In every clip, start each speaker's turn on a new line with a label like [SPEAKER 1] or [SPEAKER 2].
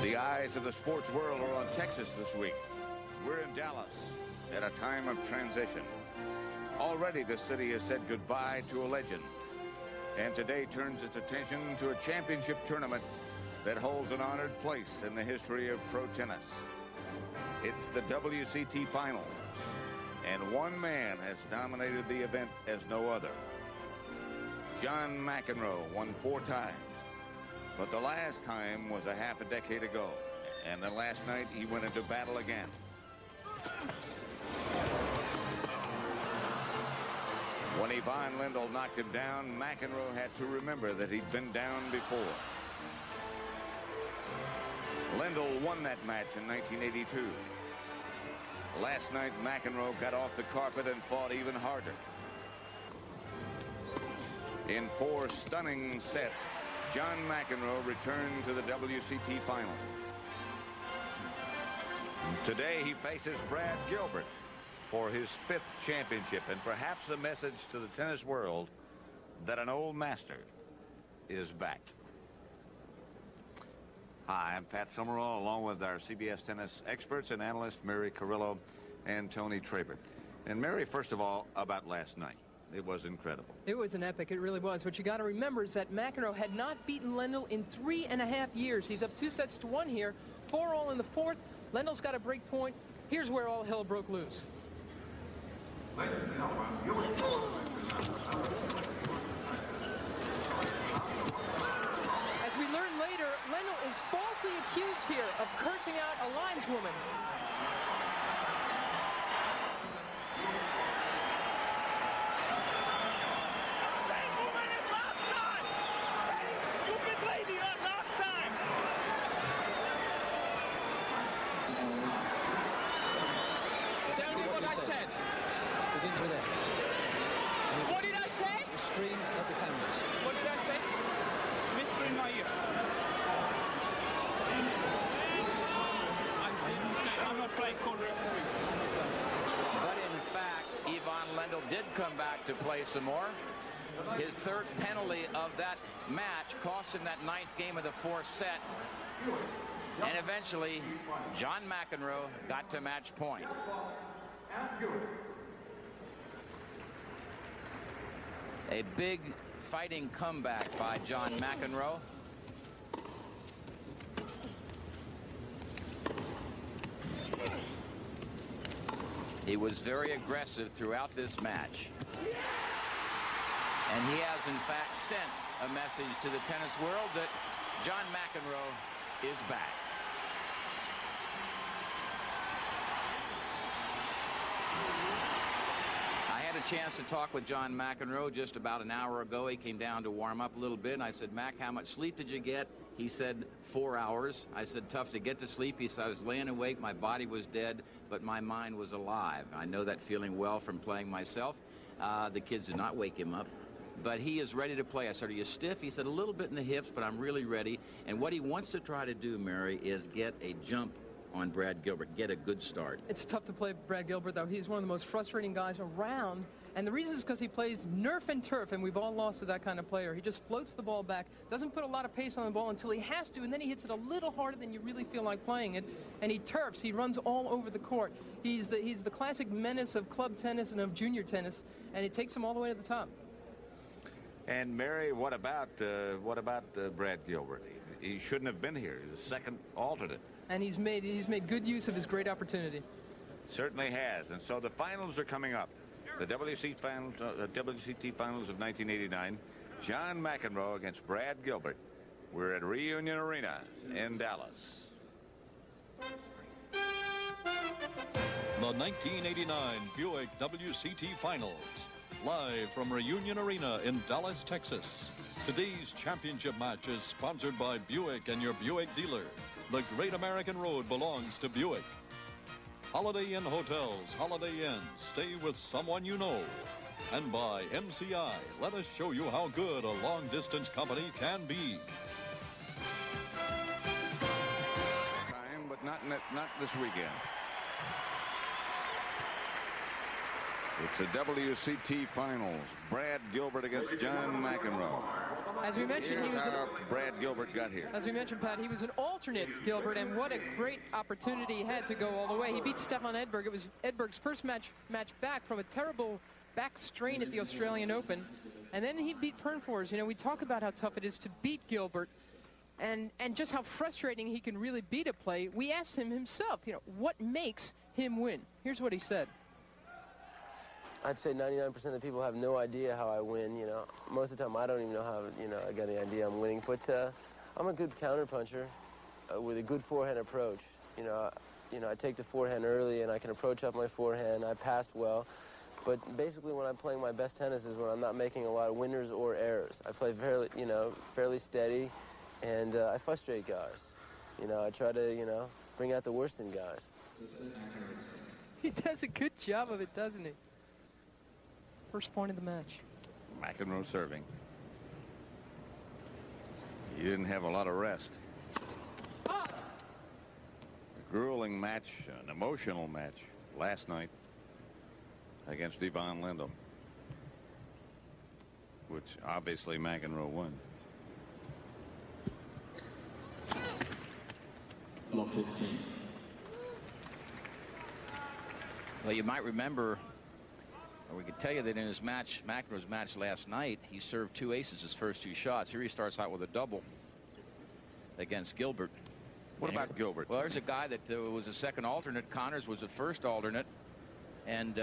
[SPEAKER 1] The eyes of the sports world are on Texas this week. We're in Dallas at a time of transition. Already the city has said goodbye to a legend, and today turns its attention to a championship tournament that holds an honored place in the history of pro tennis. It's the WCT Finals, and one man has dominated the event as no other. John McEnroe won 4 times, but the last time was a half a decade ago, and then last night he went into battle again. When Ivan Lendl knocked him down, McEnroe had to remember that he'd been down before. Lendl won that match in 1982. Last night, McEnroe got off the carpet and fought even harder. In 4 stunning sets, John McEnroe returned to the WCT Finals. Today, he faces Brad Gilbert for his 5th championship, and perhaps a message to the tennis world that an old master is back. Hi, I'm Pat Summerall, along with our CBS tennis experts and analysts, Mary Carrillo and Tony Trabert. And Mary, first of all, about last night. It was incredible. It was an epic. It really was. What you got to remember is that McEnroe had not beaten Lendl in 3.5 years. He's up 2-1 here, 4-all in the 4th. Lendl's got a break point. Here's where all hell broke loose. As we learn later, Lendl is falsely accused here of cursing out a lineswoman.
[SPEAKER 2] What did I say? The screen of the cameras. What did I say? Whisper in my ear. I didn't say. I'm not playing court referee.
[SPEAKER 3] But in fact, Ivan Lendl did come back to play some more. His 3rd penalty of that match cost him that 9th game of the 4th set. And eventually, John McEnroe got to match point. A big fighting comeback by John McEnroe. He was very aggressive throughout this match. And he has, in fact, sent a message to the tennis world that John McEnroe is back. Chance to talk with John McEnroe just about an hour ago. He came down to warm up a little bit, and I said, Mac, how much sleep did you get? He said 4 hours. I said, tough to get to sleep. He said, I was laying awake, my body was dead, but my mind was alive. I know that feeling well from playing myself. The kids did not wake him up, but he is ready to play. I said, are you stiff? He said, a little bit in the hips, but I'm really ready. And what he wants to try to do, Mary, is get a jump on Brad Gilbert, get a good start. It's tough to play Brad Gilbert, though. He's one of the most frustrating guys around, and the reason is because he plays nerf and turf, and we've all lost to that kind of player. He just floats the ball back, doesn't put a lot of pace on the ball until he has to, and then he hits it a little harder than you really feel like playing it, and he turfs. He runs all over the court. He's the classic menace of club tennis and of junior tennis, and it takes him all the way to the top. And Mary, what about Brad Gilbert? He shouldn't have been here. He's the 2nd alternate. And he's made good use of his great opportunity. Certainly has. And so the finals are coming up. The WCT finals of 1989. John McEnroe against Brad Gilbert. We're at Reunion Arena in Dallas.
[SPEAKER 4] The 1989 Buick WCT Finals. Live from Reunion Arena in Dallas, Texas. Today's championship match is sponsored by Buick and your Buick dealer. The Great American Road belongs to Buick. Holiday Inn Hotels, Holiday Inn, stay with someone you know. And by MCI, let us show you how good a long-distance company can be.
[SPEAKER 1] Time, but not this weekend. It's the WCT Finals. Brad Gilbert against John McEnroe.
[SPEAKER 5] As we mentioned,
[SPEAKER 1] Here's
[SPEAKER 5] he was
[SPEAKER 1] how Brad Gilbert got here.
[SPEAKER 5] as we mentioned, Pat, he was an alternate, Gilbert, and what a great opportunity he had to go all the way. He beat Stefan Edberg. It was Edberg's first match back from a terrible back strain at the Australian Open, and then he beat Pernfors. You know, we talk about how tough it is to beat Gilbert, and just how frustrating he can really be to play. We asked him himself, you know, what makes him win? Here's what he said.
[SPEAKER 6] I'd say 99% of the people have no idea how I win, you know. Most of the time I don't even know how, you know, I got any idea I'm winning. But I'm a good counter puncher with a good forehand approach. You know, I take the forehand early and I can approach up my forehand. I pass well. But basically when I'm playing my best tennis is when I'm not making a lot of winners or errors. I play fairly steady, and I frustrate guys. You know, I try to, you know, bring out the worst in guys.
[SPEAKER 5] He does a good job of it, doesn't he? First point of the match.
[SPEAKER 1] McEnroe serving. He didn't have a lot of rest. A grueling match, an emotional match last night against Ivan Lendl, which obviously McEnroe won.
[SPEAKER 2] Block 15.
[SPEAKER 3] Well, you might remember, or we could tell you that in his match, McEnroe's match last night, he served 2 aces his first 2 shots. Here he starts out with a double against Gilbert.
[SPEAKER 1] What about Gilbert?
[SPEAKER 3] Well, there's a guy that was a second alternate. Connors was a first alternate, and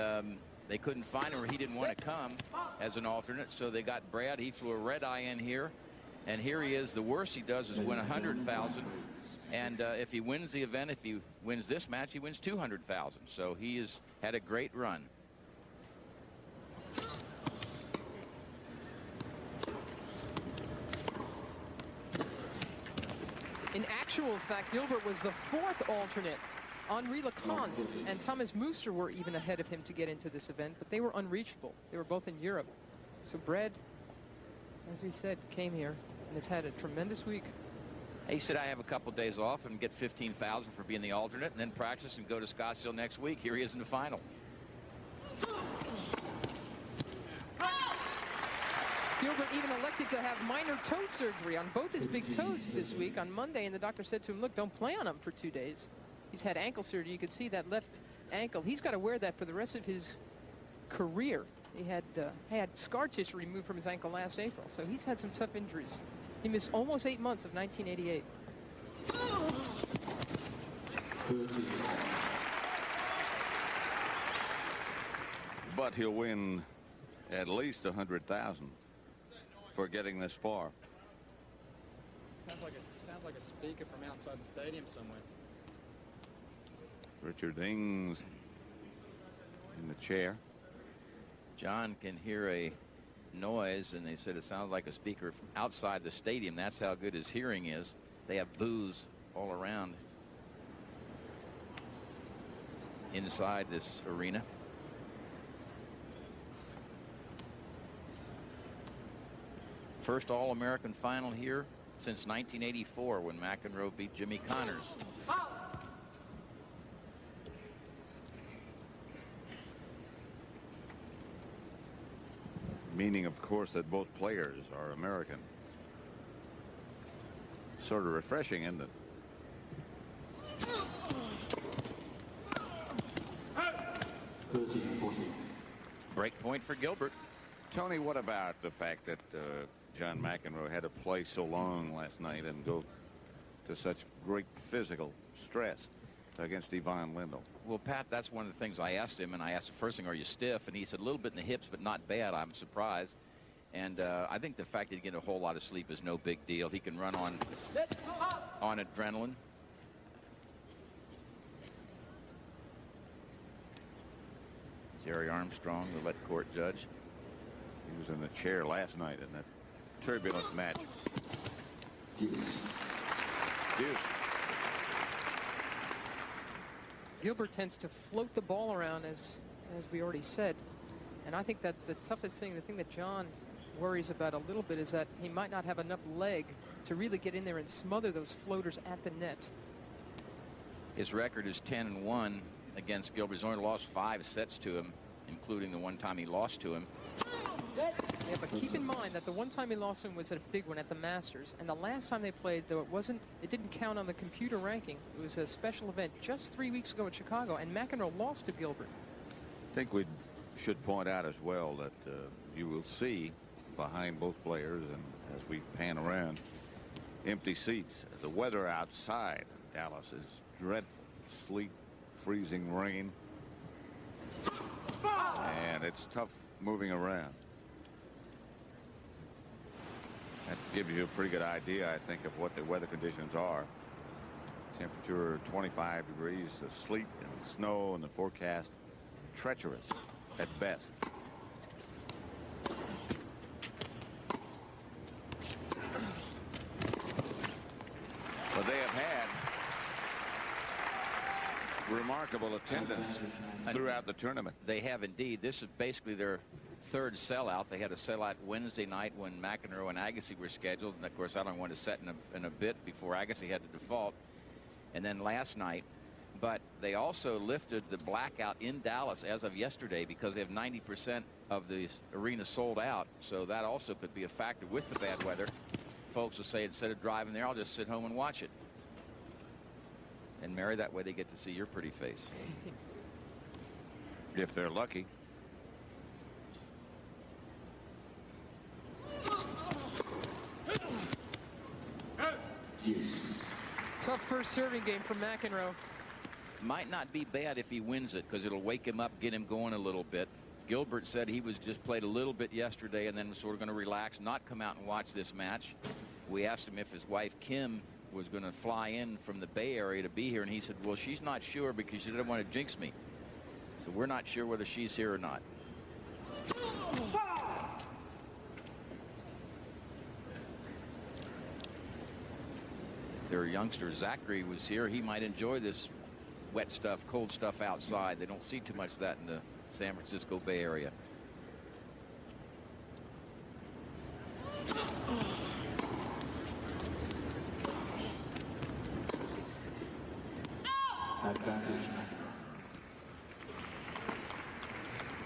[SPEAKER 3] they couldn't find him, or he didn't want to come as an alternate, so they got Brad. He flew a red eye in here, and here he is. The worst he does is win 100,000, and if he wins the event, if he wins this match, he wins 200,000. So he has had a great run.
[SPEAKER 5] In actual fact, Gilbert was the 4th alternate. Henri Lecomte and Thomas Muster were even ahead of him to get into this event, but they were unreachable. They were both in Europe. So Brad, as we said, came here and has had a tremendous week.
[SPEAKER 3] He said, I have a couple days off and get 15,000 for being the alternate, and then practice and go to Scottsdale next week. Here he is in the final.
[SPEAKER 5] Gilbert even elected to have minor toe surgery on both his big toes this week on Monday, and the doctor said to him, look, don't play on him for 2 days. He's had ankle surgery. You can see that left ankle. He's got to wear that for the rest of his career. He had scar tissue removed from his ankle last April, so he's had some tough injuries. He missed almost 8 months of 1988.
[SPEAKER 1] But he'll win at least 100,000 for getting this far.
[SPEAKER 7] Sounds like a speaker from outside the stadium somewhere.
[SPEAKER 1] Richard Ings in the chair.
[SPEAKER 3] John can hear a noise, and they said it sounded like a speaker from outside the stadium. That's how good his hearing is. They have booths all around inside this arena. First All-American final here since 1984, when McEnroe beat Jimmy Connors.
[SPEAKER 1] Meaning, of course, that both players are American. Sort of refreshing, isn't it?
[SPEAKER 3] Break point for Gilbert.
[SPEAKER 1] Tony, what about the fact that John McEnroe had to play so long last night and go to such great physical stress against Ivan Lendl?
[SPEAKER 3] Well, Pat, that's one of the things I asked him, and I asked the first thing, are you stiff? And he said a little bit in the hips, but not bad. I'm surprised. And I think the fact that he get a whole lot of sleep is no big deal. He can run on adrenaline. Jerry Armstrong, the lead court judge.
[SPEAKER 1] He was in the chair last night in that turbulent match. Deuce.
[SPEAKER 5] Gilbert tends to float the ball around, as we already said. And I think that the toughest thing, the thing that John worries about a little bit, is that he might not have enough leg to really get in there and smother those floaters at the net.
[SPEAKER 3] His record is 10-1 against Gilbert. He's only lost 5 sets to him, including the one time he lost to him.
[SPEAKER 5] Yeah, but keep in mind that the one time he lost him was at a big one at the Masters, and the last time they played, though it didn't count on the computer ranking. It was a special event just 3 weeks ago in Chicago, and McEnroe lost to Gilbert.
[SPEAKER 1] I think we should point out as well that you will see behind both players, and as we pan around, empty seats. The weather outside Dallas is dreadful. Sleet, freezing rain, and it's tough moving around. That gives you a pretty good idea, I think, of what the weather conditions are. Temperature 25 degrees, the sleet and snow, and the forecast treacherous at best. But they have had remarkable attendance throughout the tournament.
[SPEAKER 3] They have indeed. This is basically their third sellout. They had a sellout Wednesday night when McEnroe and Agassi were scheduled, and of course I don't want to set in a bit before Agassi had to default, and then last night. But they also lifted the blackout in Dallas as of yesterday because they have 90% of the arena sold out, so that also could be a factor with the bad weather. Folks will say, instead of driving there, I'll just sit home and watch it. And Mary, that way they get to see your pretty face.
[SPEAKER 1] If they're lucky.
[SPEAKER 5] Tough first serving game from McEnroe.
[SPEAKER 3] Might not be bad if he wins it, because it'll wake him up, get him going a little bit. Gilbert said he was just played a little bit yesterday and then was sort of going to relax, not come out and watch this match. We asked him if his wife Kim was going to fly in from the Bay Area to be here, and he said, well, she's not sure because she didn't want to jinx me. So we're not sure whether she's here or not. If their youngster Zachary was here, he might enjoy this wet stuff, cold stuff outside. They don't see too much of that in the San Francisco Bay Area.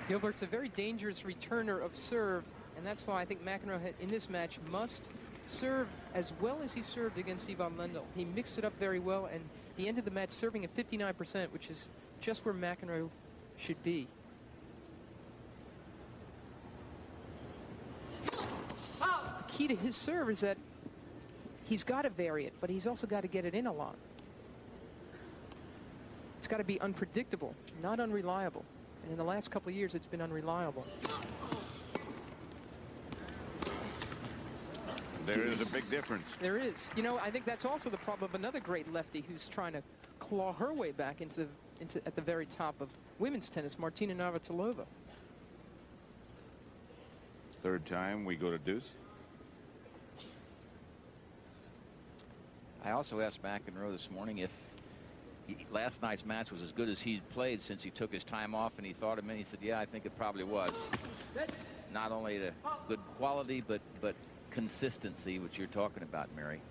[SPEAKER 5] Gilbert's a very dangerous returner of serve, and that's why I think McEnroe in this match must serve as well as he served against Ivan Lendl. He mixed it up very well, and he ended the match serving at 59%, which is just where McEnroe should be. The key to his serve is that he's got to vary it, but he's also got to get it in a lot. It's got to be unpredictable, not unreliable. And in the last couple of years, it's been unreliable.
[SPEAKER 1] There is a big difference.
[SPEAKER 5] There is. You know, I think that's also the problem of another great lefty who's trying to claw her way back into at the very top of women's tennis, Martina Navratilova.
[SPEAKER 1] Third time we go to deuce.
[SPEAKER 3] I also asked McEnroe this morning if last night's match was as good as he'd played since he took his time off, and he thought a minute. He said, yeah, I think it probably was. Not only the good quality, but consistency, which you're talking about, Mary.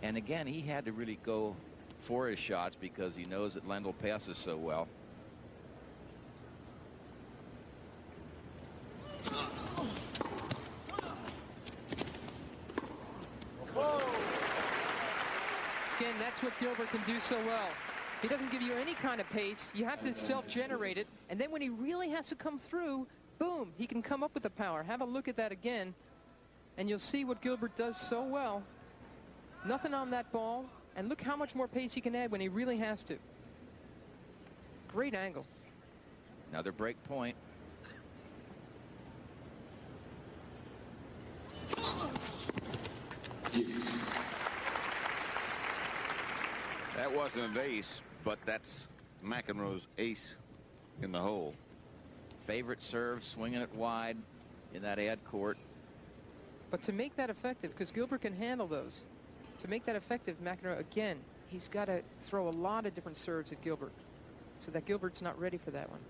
[SPEAKER 3] And again, he had to really go for his shots because he knows that Lendl passes so well.
[SPEAKER 5] Again, that's what Gilbert can do so well. He doesn't give you any kind of pace. You have to self-generate it. And then when he really has to come through, boom, he can come up with the power. Have a look at that again, and you'll see what Gilbert does so well. Nothing on that ball. And look how much more pace he can add when he really has to. Great angle.
[SPEAKER 3] Another break point.
[SPEAKER 1] That wasn't an ace, but that's McEnroe's ace in the hole.
[SPEAKER 3] Favorite serve, swinging it wide in that ad court.
[SPEAKER 5] But to make that effective, because Gilbert can handle those, to make that effective, McEnroe, again, he's got to throw a lot of different serves at Gilbert, so that Gilbert's not ready for that one.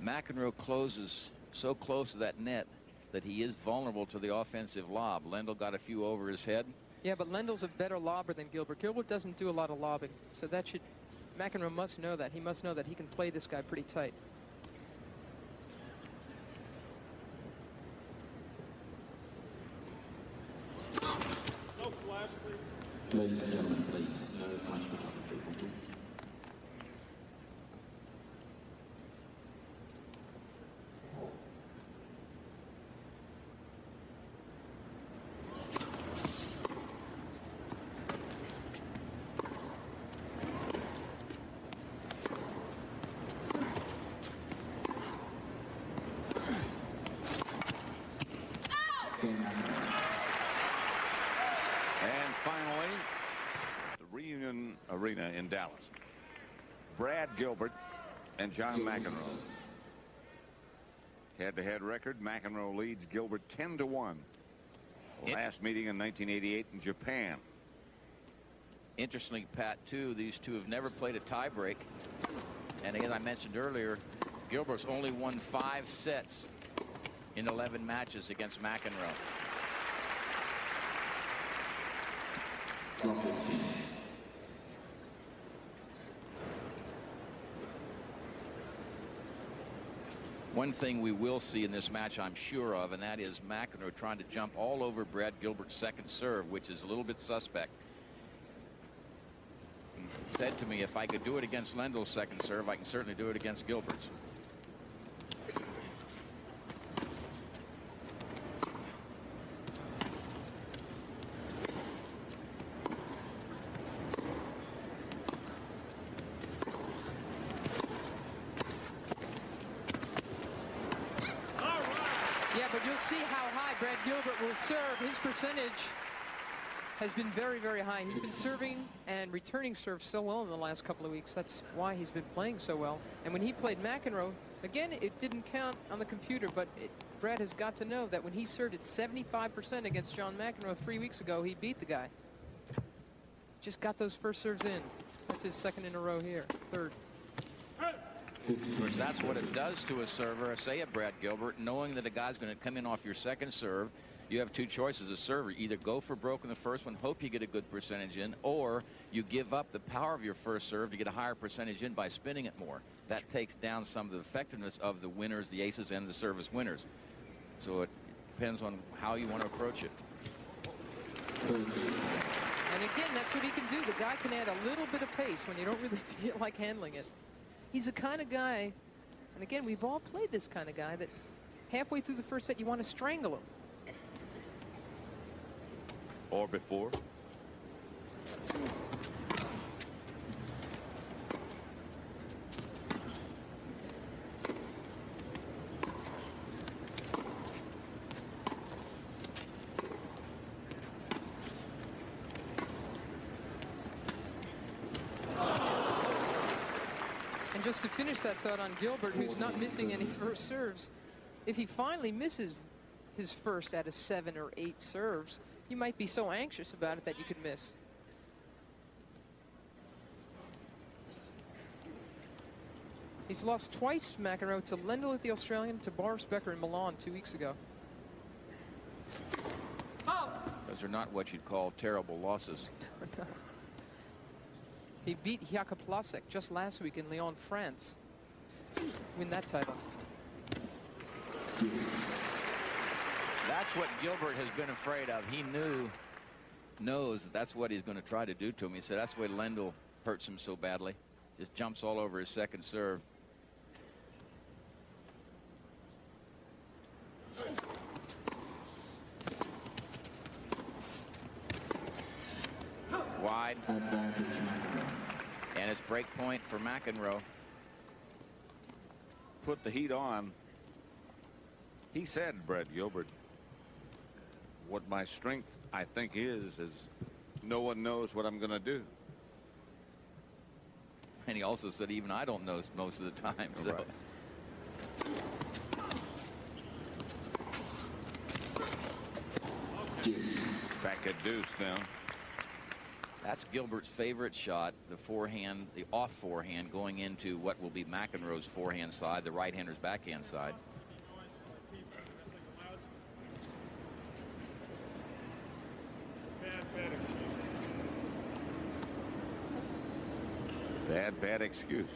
[SPEAKER 3] McEnroe closes so close to that net that he is vulnerable to the offensive lob. Lendl got a few over his head.
[SPEAKER 5] Yeah, but Lendl's a better lobber than Gilbert. Gilbert doesn't do a lot of lobbing, so that should, McEnroe must know that. He must know that he can play this guy pretty tight.
[SPEAKER 8] No flash, please.
[SPEAKER 9] Ladies and gentlemen, please. No flash photography. Thank you.
[SPEAKER 1] And finally, the Reunion Arena in Dallas. Brad Gilbert and John McEnroe. Head-to-head record, McEnroe leads Gilbert 10-1. Last meeting in 1988 in Japan.
[SPEAKER 3] Interestingly, Pat, too, these two have never played a tiebreak. And as I mentioned earlier, Gilbert's only won 5 sets in 11 matches against McEnroe. One thing we will see in this match, I'm sure of, and that is McEnroe trying to jump all over Brad Gilbert's second serve, which is a little bit suspect. He said to me, if I could do it against Lendl's second serve, I can certainly do it against Gilbert's.
[SPEAKER 5] Brad Gilbert will serve. His percentage has been very, very high. He's been serving and returning serves so well in the last couple of weeks. That's why he's been playing so well. And when he played McEnroe, again, it didn't count on the computer, but Brad has got to know that when he served at 75% against John McEnroe 3 weeks ago, he beat the guy. Just got those first serves in. That's his second in a row here, third.
[SPEAKER 3] Of course, that's what it does to a server, say a Brad Gilbert, knowing that a guy's going to come in off your second serve. You have two choices as a server. Either go for broke in the first one, hope you get a good percentage in, or you give up the power of your first serve to get a higher percentage in by spinning it more. That takes down some of the effectiveness of the winners, the aces, and the service winners. So it depends on how you want to approach it.
[SPEAKER 5] And again, that's what he can do. The guy can add a little bit of pace when you don't really feel like handling it. He's the kind of guy, and again, we've all played this kind of guy, that halfway through the first set, you want to strangle him.
[SPEAKER 1] Or before.
[SPEAKER 5] Just to finish that thought on Gilbert, who's not missing any first serves, if he finally misses his first out of 7 or 8 serves, you might be so anxious about it that you could miss. He's lost twice to McEnroe, to Lendl at the Australian, to Boris Becker in Milan 2 weeks ago.
[SPEAKER 3] Those are not what you'd call terrible losses.
[SPEAKER 5] He beat Jakub Plasek just last week in Lyon, France. Win that title.
[SPEAKER 3] That's what Gilbert has been afraid of. He knows that's what he's going to try to do to him. He said that's why Lendl hurts him so badly. Just jumps all over his second serve. Wide. And it's break point for McEnroe.
[SPEAKER 1] Put the heat on. He said, Brad Gilbert, what my strength, I think, is no one knows what I'm going to do.
[SPEAKER 3] And he also said, even I don't know most of the time. So.
[SPEAKER 1] Right. Back at deuce now.
[SPEAKER 3] That's Gilbert's favorite shot, the forehand, the off forehand going into what will be McEnroe's forehand side, the right-hander's backhand side.
[SPEAKER 1] Bad excuse.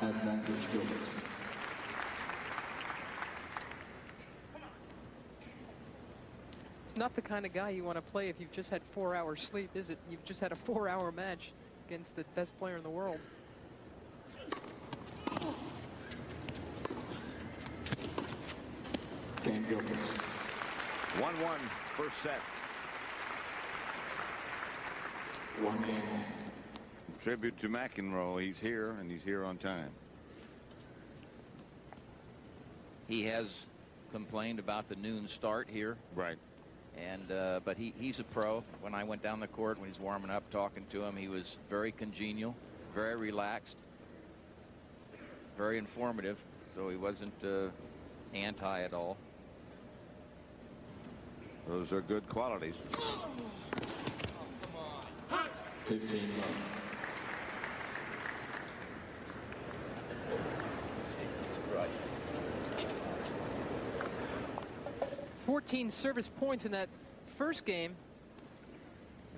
[SPEAKER 9] Advantage Gilbert.
[SPEAKER 5] It's not the kind of guy you want to play if you've just had 4 hours sleep, is it? You've just had a 4-hour match against the best player in the world.
[SPEAKER 9] Game Gilbert.
[SPEAKER 1] 1-1 first set.
[SPEAKER 9] 1 game.
[SPEAKER 1] Tribute to McEnroe. He's here, and he's here on time.
[SPEAKER 3] He has complained about the noon start here.
[SPEAKER 1] Right.
[SPEAKER 3] And but he's a pro. When I went down the court, when he's warming up, talking to him, he was very congenial, very relaxed, very informative. So he wasn't anti at all.
[SPEAKER 1] Those are good qualities.
[SPEAKER 9] 15 love.
[SPEAKER 3] Right.
[SPEAKER 5] 14 service points in that first game.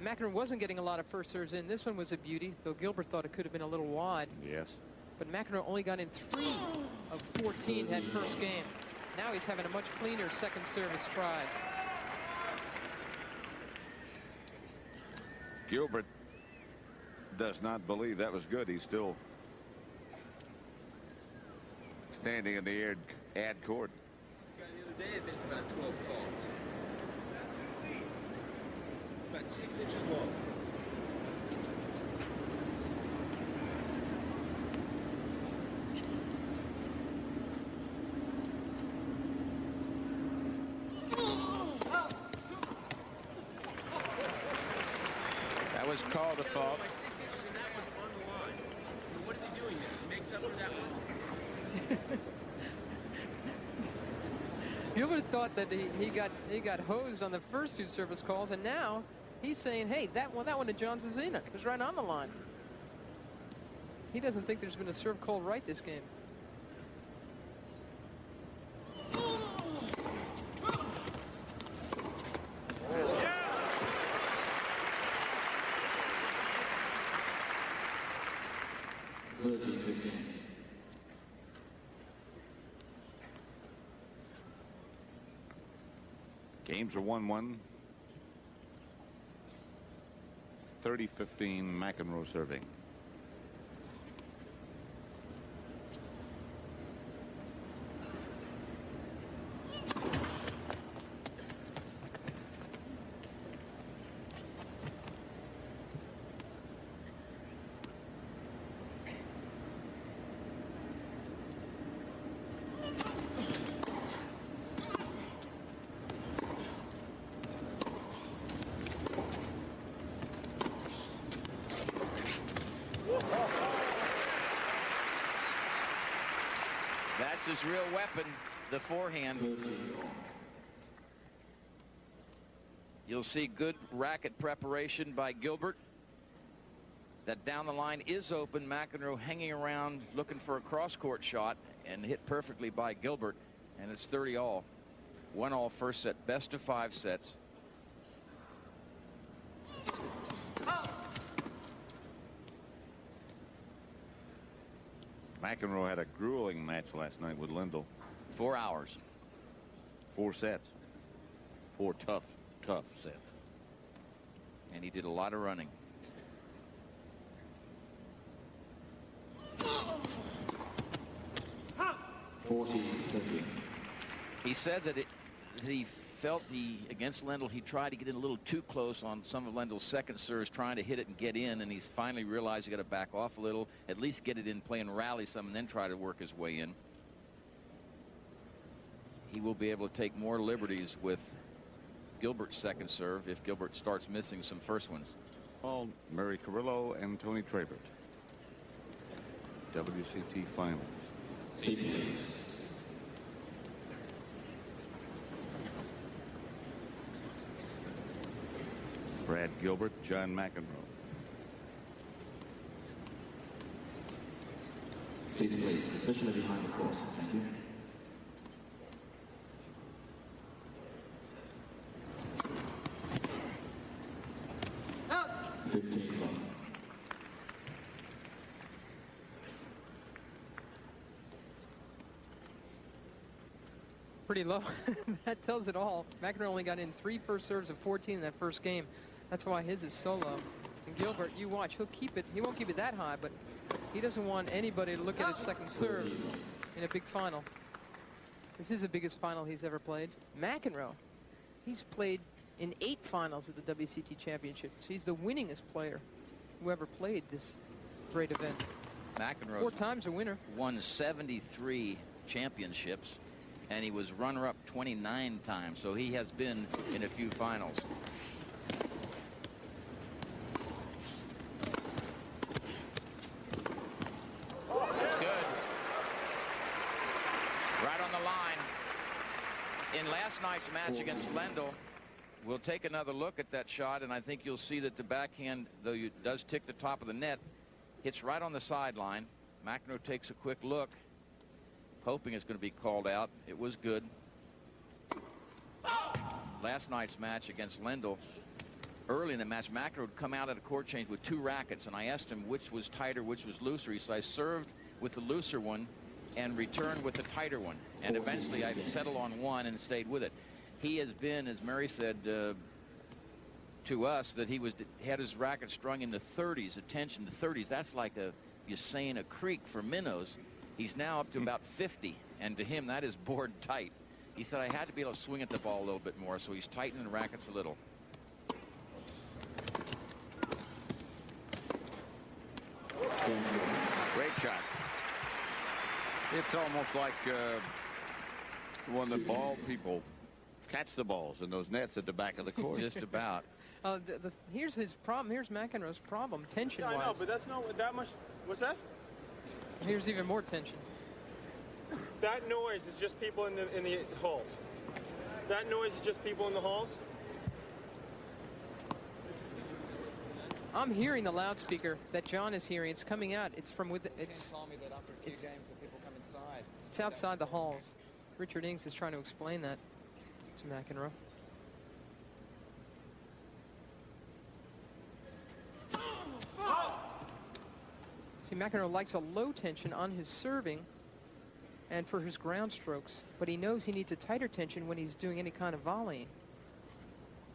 [SPEAKER 5] McEnroe wasn't getting a lot of first serves in. This one was a beauty, though Gilbert thought it could have been a little wide.
[SPEAKER 1] Yes.
[SPEAKER 5] But McEnroe only got in 3 of 14 that first game. Now he's having a much cleaner second service try.
[SPEAKER 1] Gilbert does not believe that was good. He's still standing in the ad court.
[SPEAKER 2] The other day it missed about 12 calls. It's about 6 inches long.
[SPEAKER 3] That was called a fault.
[SPEAKER 2] By 6 inches and that one's on the line. And what is he doing there? He makes up for that one.
[SPEAKER 5] Gilbert thought that he got hosed on the first 2 service calls, and now he's saying, hey, that one to John was in it. It was right on the line. He doesn't think there's been a serve called right this game.
[SPEAKER 1] Games are 1-1. 30-15 McEnroe serving.
[SPEAKER 3] That's his real weapon, the forehand. You'll see good racket preparation by Gilbert. That down the line is open. McEnroe hanging around looking for a cross-court shot and hit perfectly by Gilbert. And it's 30-all. 1-all first set. Best of 5 sets.
[SPEAKER 1] McEnroe had a grueling match last night with Lindell.
[SPEAKER 3] 4 hours.
[SPEAKER 1] 4 sets. 4 tough sets.
[SPEAKER 3] And he did a lot of running. He said that he felt against Lindell, he tried to get in a little too close on some of Lindell's second serves, trying to hit it and get in, and he's finally realized you got to back off a little, at least get it in play and rally some, and then try to work his way in. He will be able to take more liberties with Gilbert's second serve if Gilbert starts missing some first ones.
[SPEAKER 1] All Murray Carrillo and Tony Trabert. WCT Finals. Gilbert, John McEnroe.
[SPEAKER 9] Please place, especially behind the court. Thank you. Out. 15 love.
[SPEAKER 5] Pretty low. That tells it all. McEnroe only got in 3 first serves of 14 in that first game. That's why his is so low. And Gilbert, you watch, he'll keep it. He won't keep it that high, but he doesn't want anybody to look at his second serve in a big final. This is the biggest final he's ever played. McEnroe, he's played in 8 finals at the WCT Championships. He's the winningest player who ever played this great event.
[SPEAKER 3] McEnroe
[SPEAKER 5] 4 times a winner.
[SPEAKER 3] won 73 championships, and he was runner-up 29 times, so he has been in a few finals. Good. Right on the line. In last night's match against Lendl, we'll take another look at that shot, and I think you'll see that the backhand, though it does tick the top of the net, hits right on the sideline. McEnroe takes a quick look, hoping it's going to be called out. It was good. Last night's match against Lendl, early in the match, McEnroe would come out at a court change with 2 rackets, and I asked him which was tighter, which was looser. He said, I served with the looser one and returned with the tighter one, and eventually I settled on one and stayed with it. He has been, as Mary said to us, that he had his racket strung in the 30s. Attention, the 30s. That's like you're saying a creek for minnows. He's now up to about 50, and to him that is bored tight. He said, I had to be able to swing at the ball a little bit more, so he's tightening the rackets a little.
[SPEAKER 1] Great shot. It's almost like when the ball people catch the balls in those nets at the back of the court.
[SPEAKER 3] Just about.
[SPEAKER 5] Here's his problem. Here's McEnroe's problem, tension-wise.
[SPEAKER 8] Yeah, I know, but that's not that much. What's that?
[SPEAKER 5] Here's even more tension.
[SPEAKER 8] That noise is just people in the halls. That noise is just people in the halls.
[SPEAKER 5] I'm hearing the loudspeaker that John is hearing. It's coming out. It's from with. It's.
[SPEAKER 7] Told me that after a few games that people come inside.
[SPEAKER 5] It's outside the halls. Richard Ings is trying to explain that to McEnroe. See, McEnroe likes a low tension on his serving and for his ground strokes, but he knows he needs a tighter tension when he's doing any kind of volleying.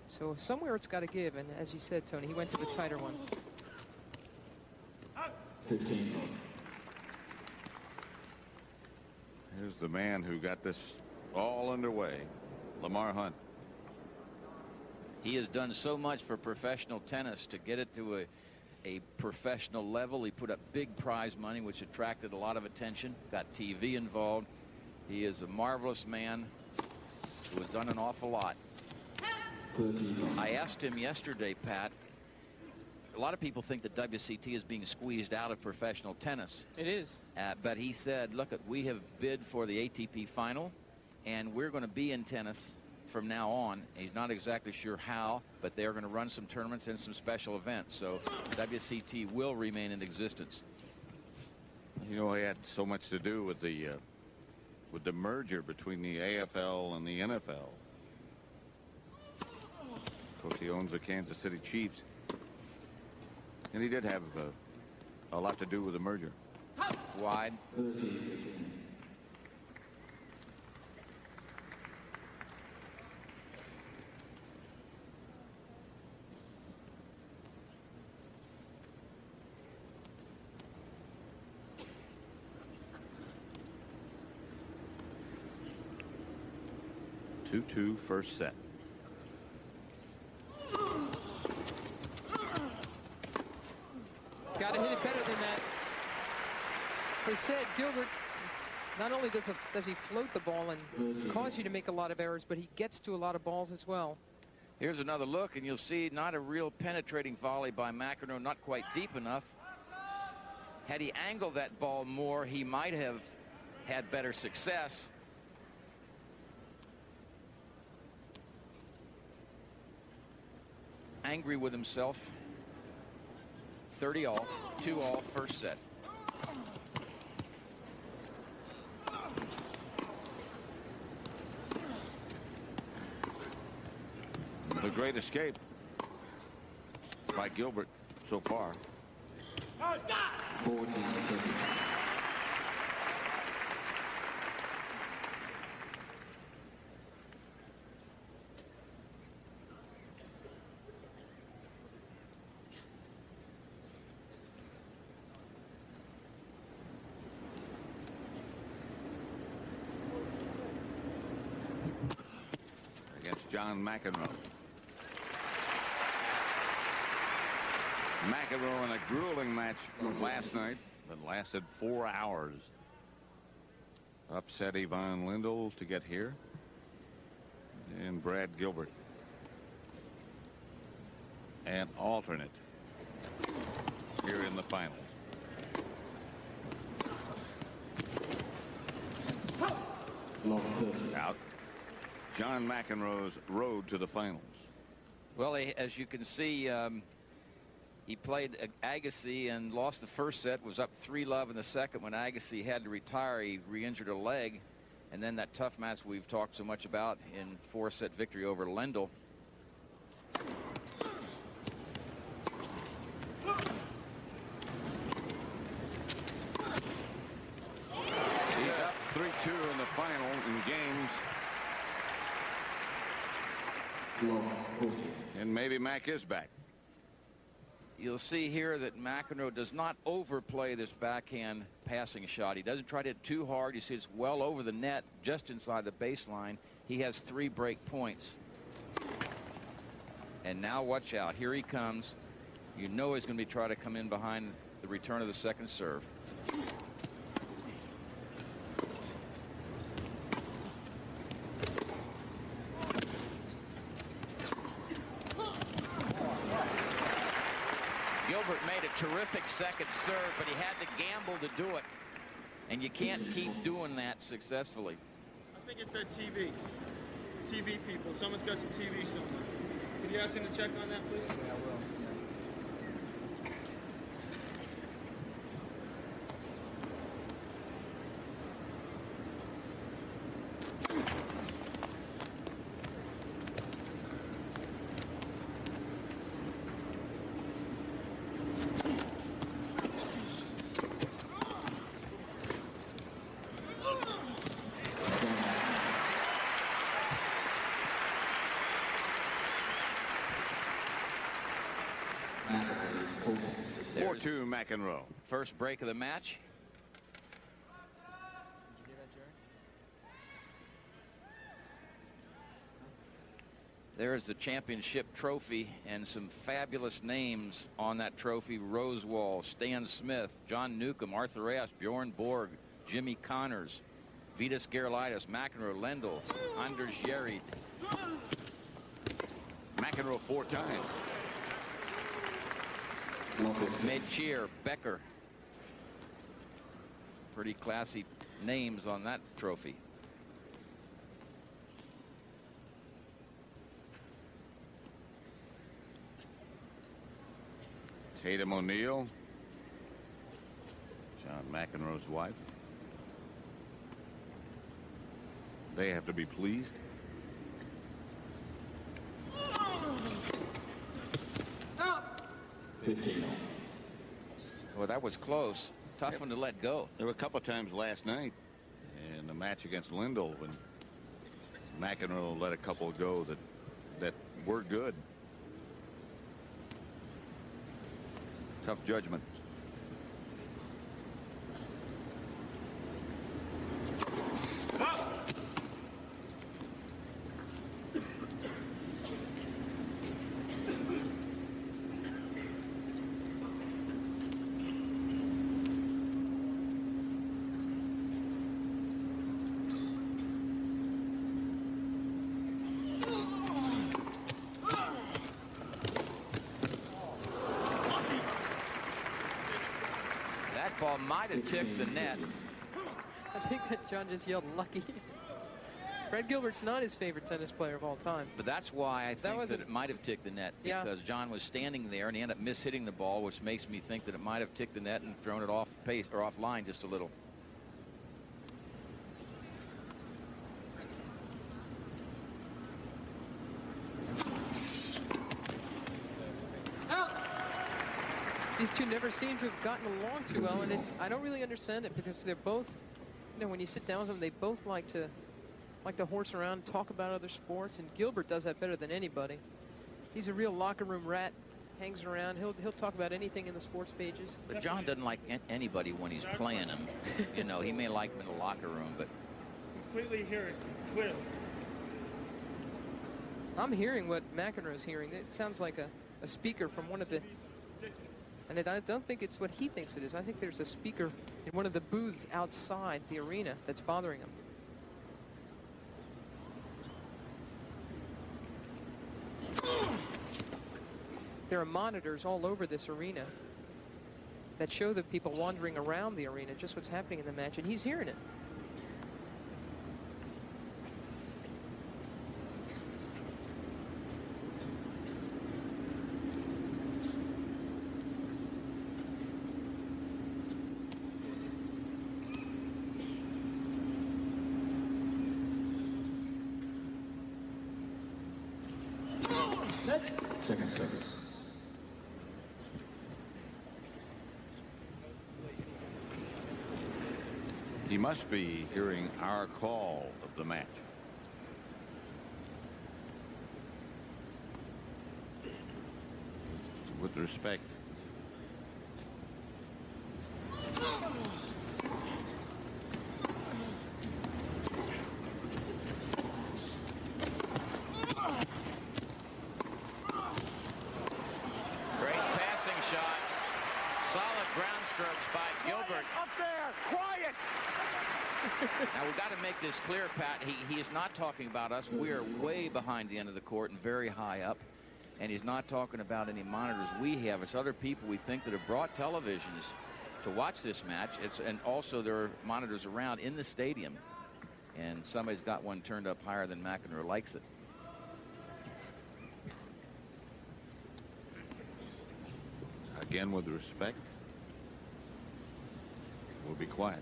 [SPEAKER 5] So somewhere it's got to give, and as you said, Tony, he went to the tighter one.
[SPEAKER 9] 15.
[SPEAKER 1] Here's the man who got this all underway, Lamar Hunt.
[SPEAKER 3] He has done so much for professional tennis to get it to a professional level. He put up big prize money, which attracted a lot of attention, got TV involved. He is a marvelous man who has done an awful lot. I asked him yesterday, Pat, a lot of people think that WCT is being squeezed out of professional tennis.
[SPEAKER 5] It is.
[SPEAKER 3] But he said, look, we have bid for the ATP final, and we're going to be in tennis from now on. He's not exactly sure how, but they're going to run some tournaments and some special events. So WCT will remain in existence.
[SPEAKER 1] You know, he had so much to do with the merger between the AFL and the NFL. Of course, he owns the Kansas City Chiefs, and he did have a lot to do with the merger.
[SPEAKER 3] Wide.
[SPEAKER 1] 2-2 first set.
[SPEAKER 5] Got to hit it better than that. They said Gilbert, not only does he float the ball and cause you to make a lot of errors, but he gets to a lot of balls as well.
[SPEAKER 3] Here's another look, and you'll see not a real penetrating volley by McEnroe, not quite deep enough. Had he angled that ball more, he might have had better success. angry with himself. 30-all, 2-all, first set.
[SPEAKER 1] The great escape by Gilbert so far.
[SPEAKER 9] 14-30.
[SPEAKER 1] Against John McEnroe. McEnroe in a grueling match last night that lasted 4 hours. Upset Ivan Lendl to get here. And Brad Gilbert. An alternate here in the finals. Out. John McEnroe's road to the finals.
[SPEAKER 3] Well, as you can see, he played Agassi and lost the first set, was up 3-love in the second when Agassi had to retire. He re-injured a leg, and then that tough match we've talked so much about in 4-set victory over Lendl.
[SPEAKER 1] He's up 3-2 in the final in games. And maybe Mac is back.
[SPEAKER 3] You'll see here that McEnroe does not overplay this backhand passing shot. He doesn't try to hit too hard. You see it's well over the net, just inside the baseline. He has 3 break points. And now watch out. Here he comes. You know he's going to be trying to come in behind the return of the second serve. Gilbert made a terrific second serve, but he had to gamble to do it. And you can't keep doing that successfully.
[SPEAKER 8] I think it said TV. TV people. Someone's got some TV somewhere. Can you ask him to check on that, please? Yeah, I will.
[SPEAKER 1] To McEnroe.
[SPEAKER 3] First break of the match. There's the championship trophy and some fabulous names on that trophy. Rosewall, Stan Smith, John Newcomb, Arthur Ashe, Bjorn Borg, Jimmy Connors, Vitas Gerulaitis, McEnroe, Lendl, Anders Järryd.
[SPEAKER 1] McEnroe 4 times.
[SPEAKER 3] Medcheer, Becker. Pretty classy names on that trophy.
[SPEAKER 1] Tatum O'Neal, John McEnroe's wife. They have to be pleased.
[SPEAKER 3] Well, that was close. Tough one to let go.
[SPEAKER 1] There were a couple of times last night in the match against Lendl when McEnroe let a couple go that were good. Tough judgment.
[SPEAKER 3] Ball might have tipped the net.
[SPEAKER 5] I think that John just yelled lucky. Fred Gilbert's not his favorite tennis player of all time.
[SPEAKER 3] But that's why I think that it might have ticked the net, because John was standing there and he ended up mishitting the ball, which makes me think that it might have ticked the net and thrown it off pace or off line just a little.
[SPEAKER 5] These two never seem to have gotten along too well, and I don't really understand it, because they're both, you know, when you sit down with them, they both like to horse around, talk about other sports, and Gilbert does that better than anybody. He's a real locker room rat, hangs around. He'll talk about anything in the sports pages.
[SPEAKER 3] But John doesn't like anybody when he's playing him. You know, he may like him in the locker room, but
[SPEAKER 8] Completely hear it clearly.
[SPEAKER 5] I'm hearing what McEnroe's hearing. It sounds like a speaker from one of the, and I don't think it's what he thinks it is. I think there's a speaker in one of the booths outside the arena that's bothering him. There are monitors all over this arena that show the people wandering around the arena, just what's happening in the match, and he's hearing it.
[SPEAKER 9] Second service.
[SPEAKER 1] He must be hearing our call of the match. With respect.
[SPEAKER 3] Now, we've got to make this clear, Pat. He is not talking about us. We are way behind the end of the court and very high up. And he's not talking about any monitors we have. It's other people we think that have brought televisions to watch this match. And also there are monitors around in the stadium. And somebody's got one turned up higher than McEnroe likes it.
[SPEAKER 1] Again, with respect, we'll be quiet.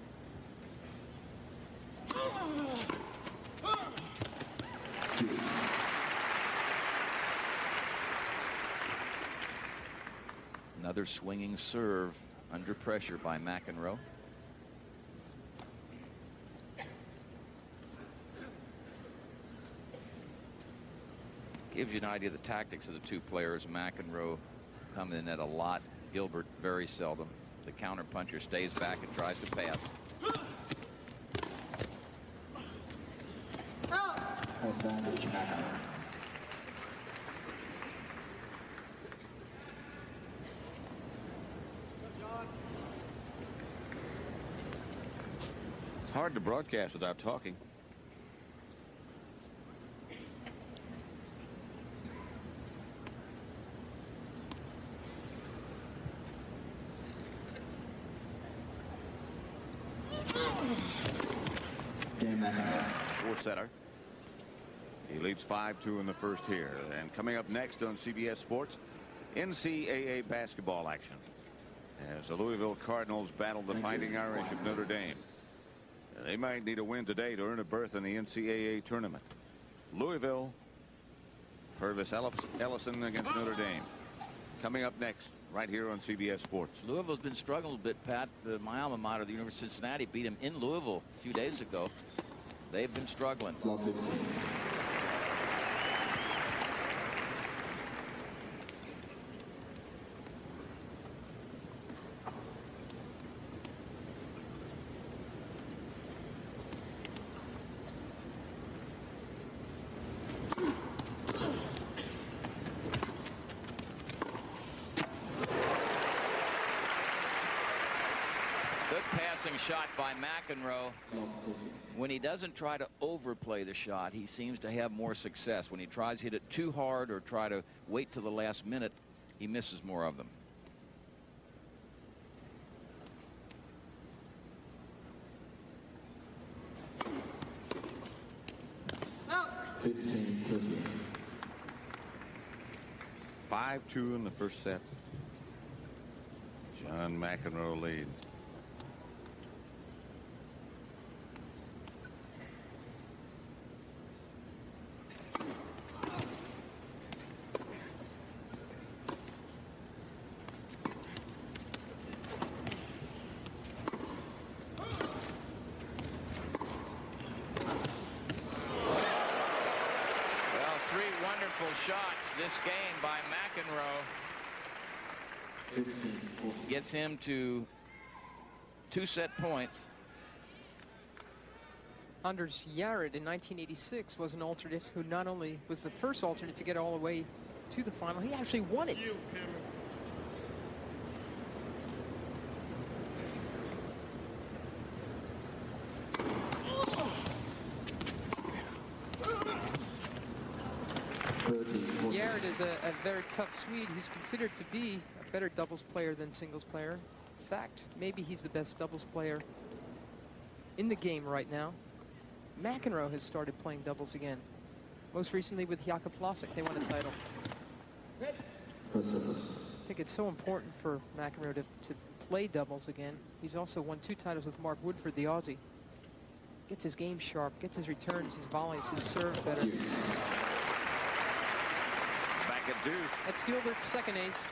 [SPEAKER 3] Another swinging serve under pressure by McEnroe. Gives you an idea of the tactics of the two players. McEnroe coming in at a lot. Gilbert very seldom. The counter puncher stays back and tries to pass.
[SPEAKER 9] Advantage McEnroe.
[SPEAKER 1] It's hard to broadcast without talking. Four-setter. He leads 5-2 in the first here. And coming up next on CBS Sports, NCAA basketball action as the Louisville Cardinals battle the Fighting Irish of Notre Dame. They might need a win today to earn a berth in the NCAA tournament. Louisville, Purvis Ellison against Notre Dame. Coming up next, right here on CBS Sports.
[SPEAKER 3] Louisville's been struggling a bit, Pat. My alma mater, the University of Cincinnati, beat him in Louisville a few days ago. They've been struggling. Shot by McEnroe. When he doesn't try to overplay the shot, he seems to have more success. When he tries to hit it too hard or try to wait till the last minute, he misses more of them.
[SPEAKER 9] 15-38.
[SPEAKER 1] 5-2 in the first set. John McEnroe leads.
[SPEAKER 3] Shots this game by McEnroe gets him to 2-set points.
[SPEAKER 5] Anders Jarrett in 1986 was an alternate who not only was the first alternate to get all the way to the final, he actually won it. Jarrett is a very tough Swede who's considered to be a better doubles player than singles player. In fact, maybe he's the best doubles player in the game right now. McEnroe has started playing doubles again. Most recently with Jakob Plasek, they won a title. I think it's so important for McEnroe to play doubles again. He's also won 2 titles with Mark Woodford, the Aussie. Gets his game sharp, gets his returns, his volleys, his serve better. That's Gilbert's second ace.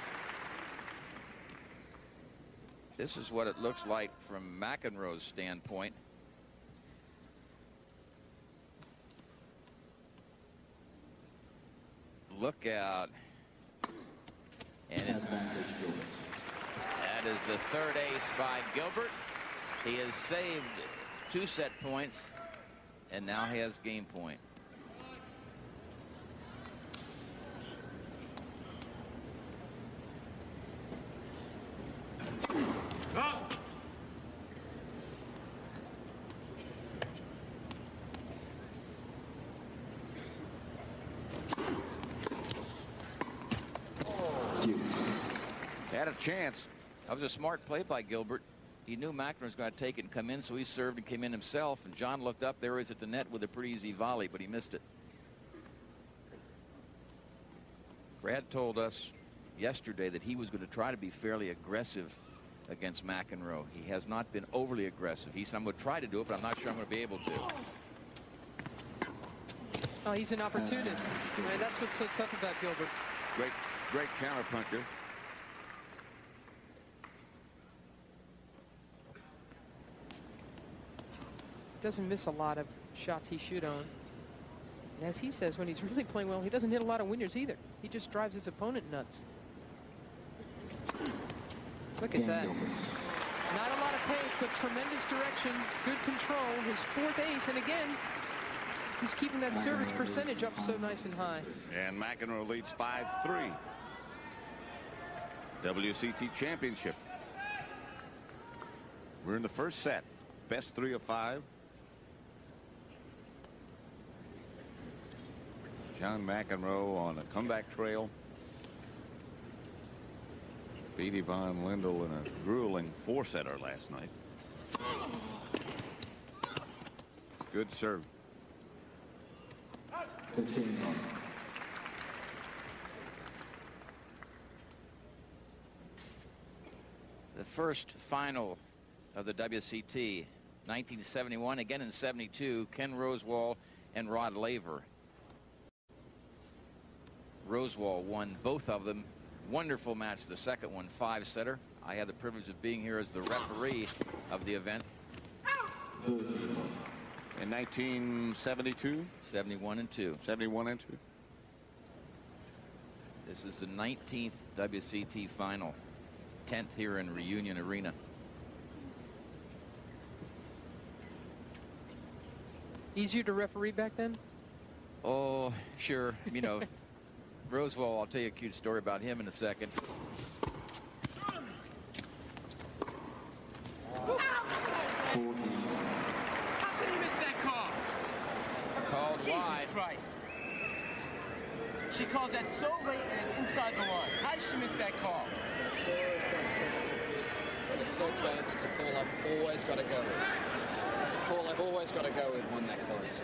[SPEAKER 3] This is what it looks like from McEnroe's standpoint. Look out. And that is the third ace by Gilbert. He has saved 2 set points and now he has game point.
[SPEAKER 1] Had a chance.
[SPEAKER 3] That was a smart play by Gilbert. He knew McEnroe was going to take it and come in, so he served and came in himself. And John looked up. There he is at the net with a pretty easy volley, but he missed it. Brad told us yesterday that he was going to try to be fairly aggressive against McEnroe. He has not been overly aggressive. He said, I'm going to try to do it, but I'm not sure I'm going to be able to.
[SPEAKER 5] Oh, he's an opportunist. And that's what's so tough about Gilbert.
[SPEAKER 1] Great counterpuncher.
[SPEAKER 5] Doesn't miss a lot of shots he should own. And as he says, when he's really playing well, he doesn't hit a lot of winners either. He just drives his opponent nuts. Look at that. Not a lot of pace, but tremendous direction, good control. His 4th ace, and again, he's keeping that service percentage up so nice and high.
[SPEAKER 1] And McEnroe leads 5-3. WCT championship. We're in the first set. Best 3 of 5. John McEnroe on a comeback trail. Beat Yvonne Lindell in a grueling 4-setter last night. Good serve.
[SPEAKER 9] 15.
[SPEAKER 3] The first final of the WCT, 1971, again in 72, Ken Rosewall and Rod Laver. Rosewall won both of them. Wonderful match, the second one, 5-setter. I had the privilege of being here as the referee of the event.
[SPEAKER 1] In 1972?
[SPEAKER 3] 71 and 2.
[SPEAKER 1] 71 and 2.
[SPEAKER 3] This is the 19th WCT final. 10th here in Reunion Arena.
[SPEAKER 5] Easier to referee back then?
[SPEAKER 3] Oh, sure. You know, Rosewall, I'll tell you a cute story about him in a second.
[SPEAKER 2] How can you miss that call?
[SPEAKER 3] Called
[SPEAKER 2] Jesus
[SPEAKER 3] wide.
[SPEAKER 2] Christ. She calls that so late and it's inside the line. How did she miss that call?
[SPEAKER 7] When it's so close, it's a call I've always got to go with. It's a call I've always got to go with when that close.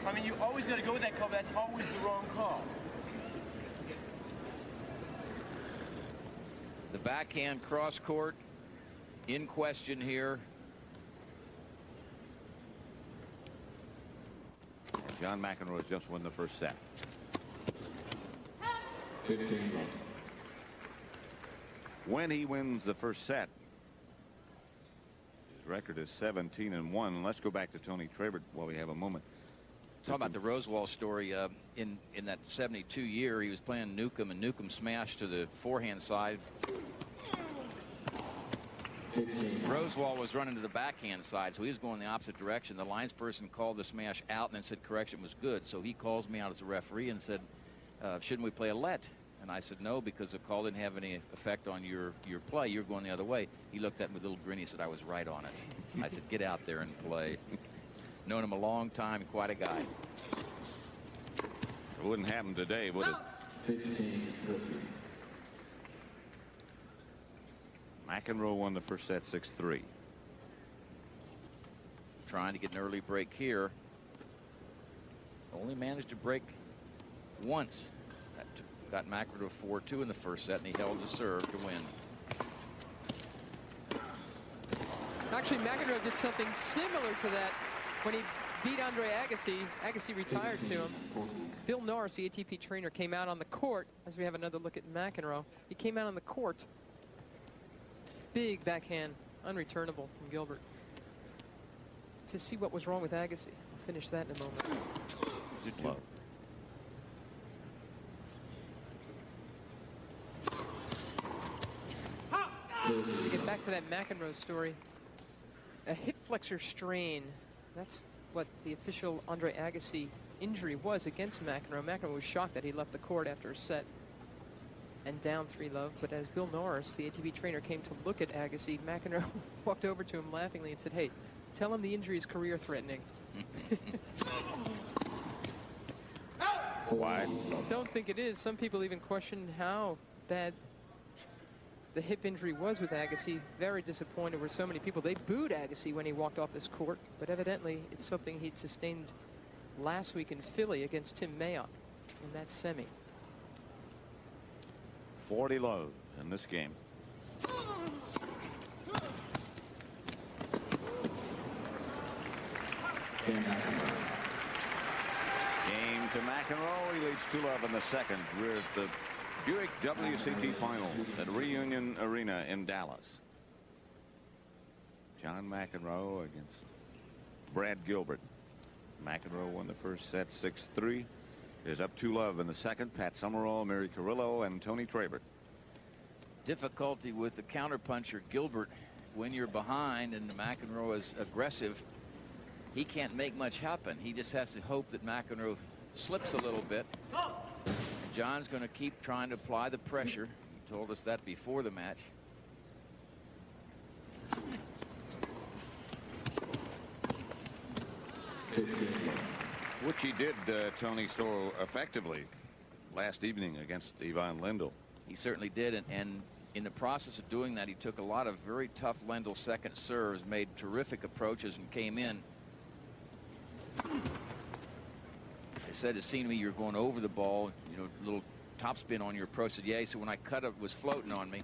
[SPEAKER 10] I mean, you always got to go with that call, but that's always the wrong call.
[SPEAKER 3] The backhand cross court in question here.
[SPEAKER 1] John McEnroe has just won the first set.
[SPEAKER 9] 15 love.
[SPEAKER 1] When he wins the first set, his record is 17-1. Let's go back to Tony Trabert while we have a moment.
[SPEAKER 3] Talk about the Rosewall story. In that 72 year, he was playing Newcomb, and Newcomb smashed to the forehand side. Rosewall was running to the backhand side, so he was going the opposite direction. The linesperson called the smash out and then said correction was good. So he calls me out as a referee and said, shouldn't we play a let? And I said no, because the call didn't have any effect on your play. You're going the other way. He looked at me with a little grin. He said I was right on it. I said get out there and play. Known him a long time, quite a guy.
[SPEAKER 1] It wouldn't happen today, would it?
[SPEAKER 9] 15-13.
[SPEAKER 1] McEnroe won the first set 6-3.
[SPEAKER 3] Trying to get an early break here. Only managed to break once. That got McEnroe 4-2 in the first set, and he held the serve to win.
[SPEAKER 5] Actually, McEnroe did something similar to that when he beat Andre Agassi. Agassi retired to him. Bill Norris, the ATP trainer, came out on the court. As we have another look at McEnroe, he came out on the court. Big backhand, unreturnable from Gilbert. To see what was wrong with Agassi. We'll finish that in a moment.
[SPEAKER 1] Good love.
[SPEAKER 5] To get back to that McEnroe story, a hip flexor strain. That's what the official Andre Agassi injury was against McEnroe. McEnroe was shocked that he left the court after a set and down 3-love. But as Bill Norris, the ATP trainer, came to look at Agassi, McEnroe walked over to him laughingly and said, "Hey, tell him the injury is career-threatening."
[SPEAKER 1] Why?
[SPEAKER 5] Don't think it is. Some people even question how bad the hip injury was with Agassi. Very disappointed were so many people. They booed Agassi when he walked off this court, but evidently it's something he'd sustained last week in Philly against Tim Mayock in that semi.
[SPEAKER 1] 40 love in this game. Game to McEnroe. He leads 2-love in the second. We're at the Buick WCT Finals at Reunion Arena in Dallas. John McEnroe against Brad Gilbert. McEnroe won the first set 6-3. Is up 2-love in the second. Pat Summerall, Mary Carrillo, and Tony Trabert.
[SPEAKER 3] Difficulty with the counterpuncher Gilbert. When you're behind and McEnroe is aggressive, he can't make much happen. He just has to hope that McEnroe slips a little bit. And John's going to keep trying to apply the pressure. He told us that before the match.
[SPEAKER 1] Which he did, Tony, so effectively last evening against Ivan Lendl.
[SPEAKER 3] He certainly did, and in the process of doing that, he took a lot of very tough Lendl second serves, made terrific approaches, and came in. They said, it seemed to me you're going over the ball, you know, little topspin on your approach. I said, yeah, so when I cut it, was floating on me.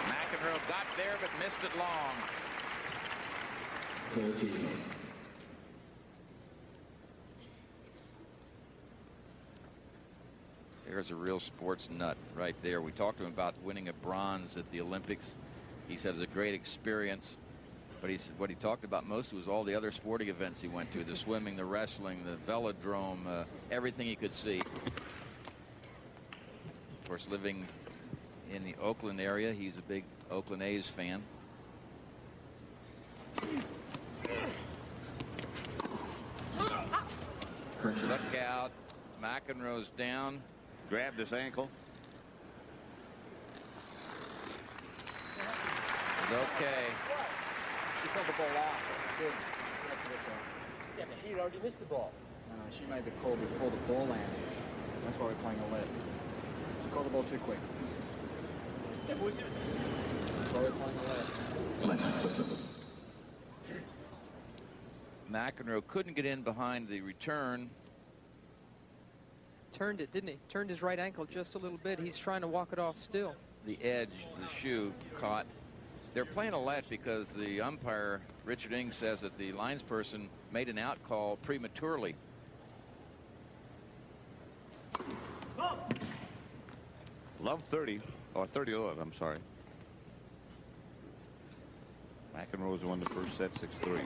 [SPEAKER 3] McEnroe got there, but missed it long. There's a real sports nut right there. We talked to him about winning a bronze at the Olympics. He said it was a great experience, but he said what he talked about most was all the other sporting events he went to, the swimming, the wrestling, the velodrome, everything he could see. Of course, living in the Oakland area, he's a big Oakland A's fan. Look out. McEnroe's down.
[SPEAKER 1] Grabbed his ankle.
[SPEAKER 3] It's okay.
[SPEAKER 10] She pulled the ball out. It's good. Yeah, but he'd already missed the ball.
[SPEAKER 7] She made the call before the ball landed. That's why we're playing a lead. She called the ball too quick. That's why we're playing a lead.
[SPEAKER 3] McEnroe couldn't get in behind the return.
[SPEAKER 5] Turned it, didn't he? Turned his right ankle just a little bit. He's trying to walk it off still.
[SPEAKER 3] The edge, the shoe caught. They're playing a let because the umpire, Richard Ing, says that the linesperson made an out call prematurely.
[SPEAKER 1] Love 30, or 30 love, I'm sorry. McEnroe's won the first set 6-3.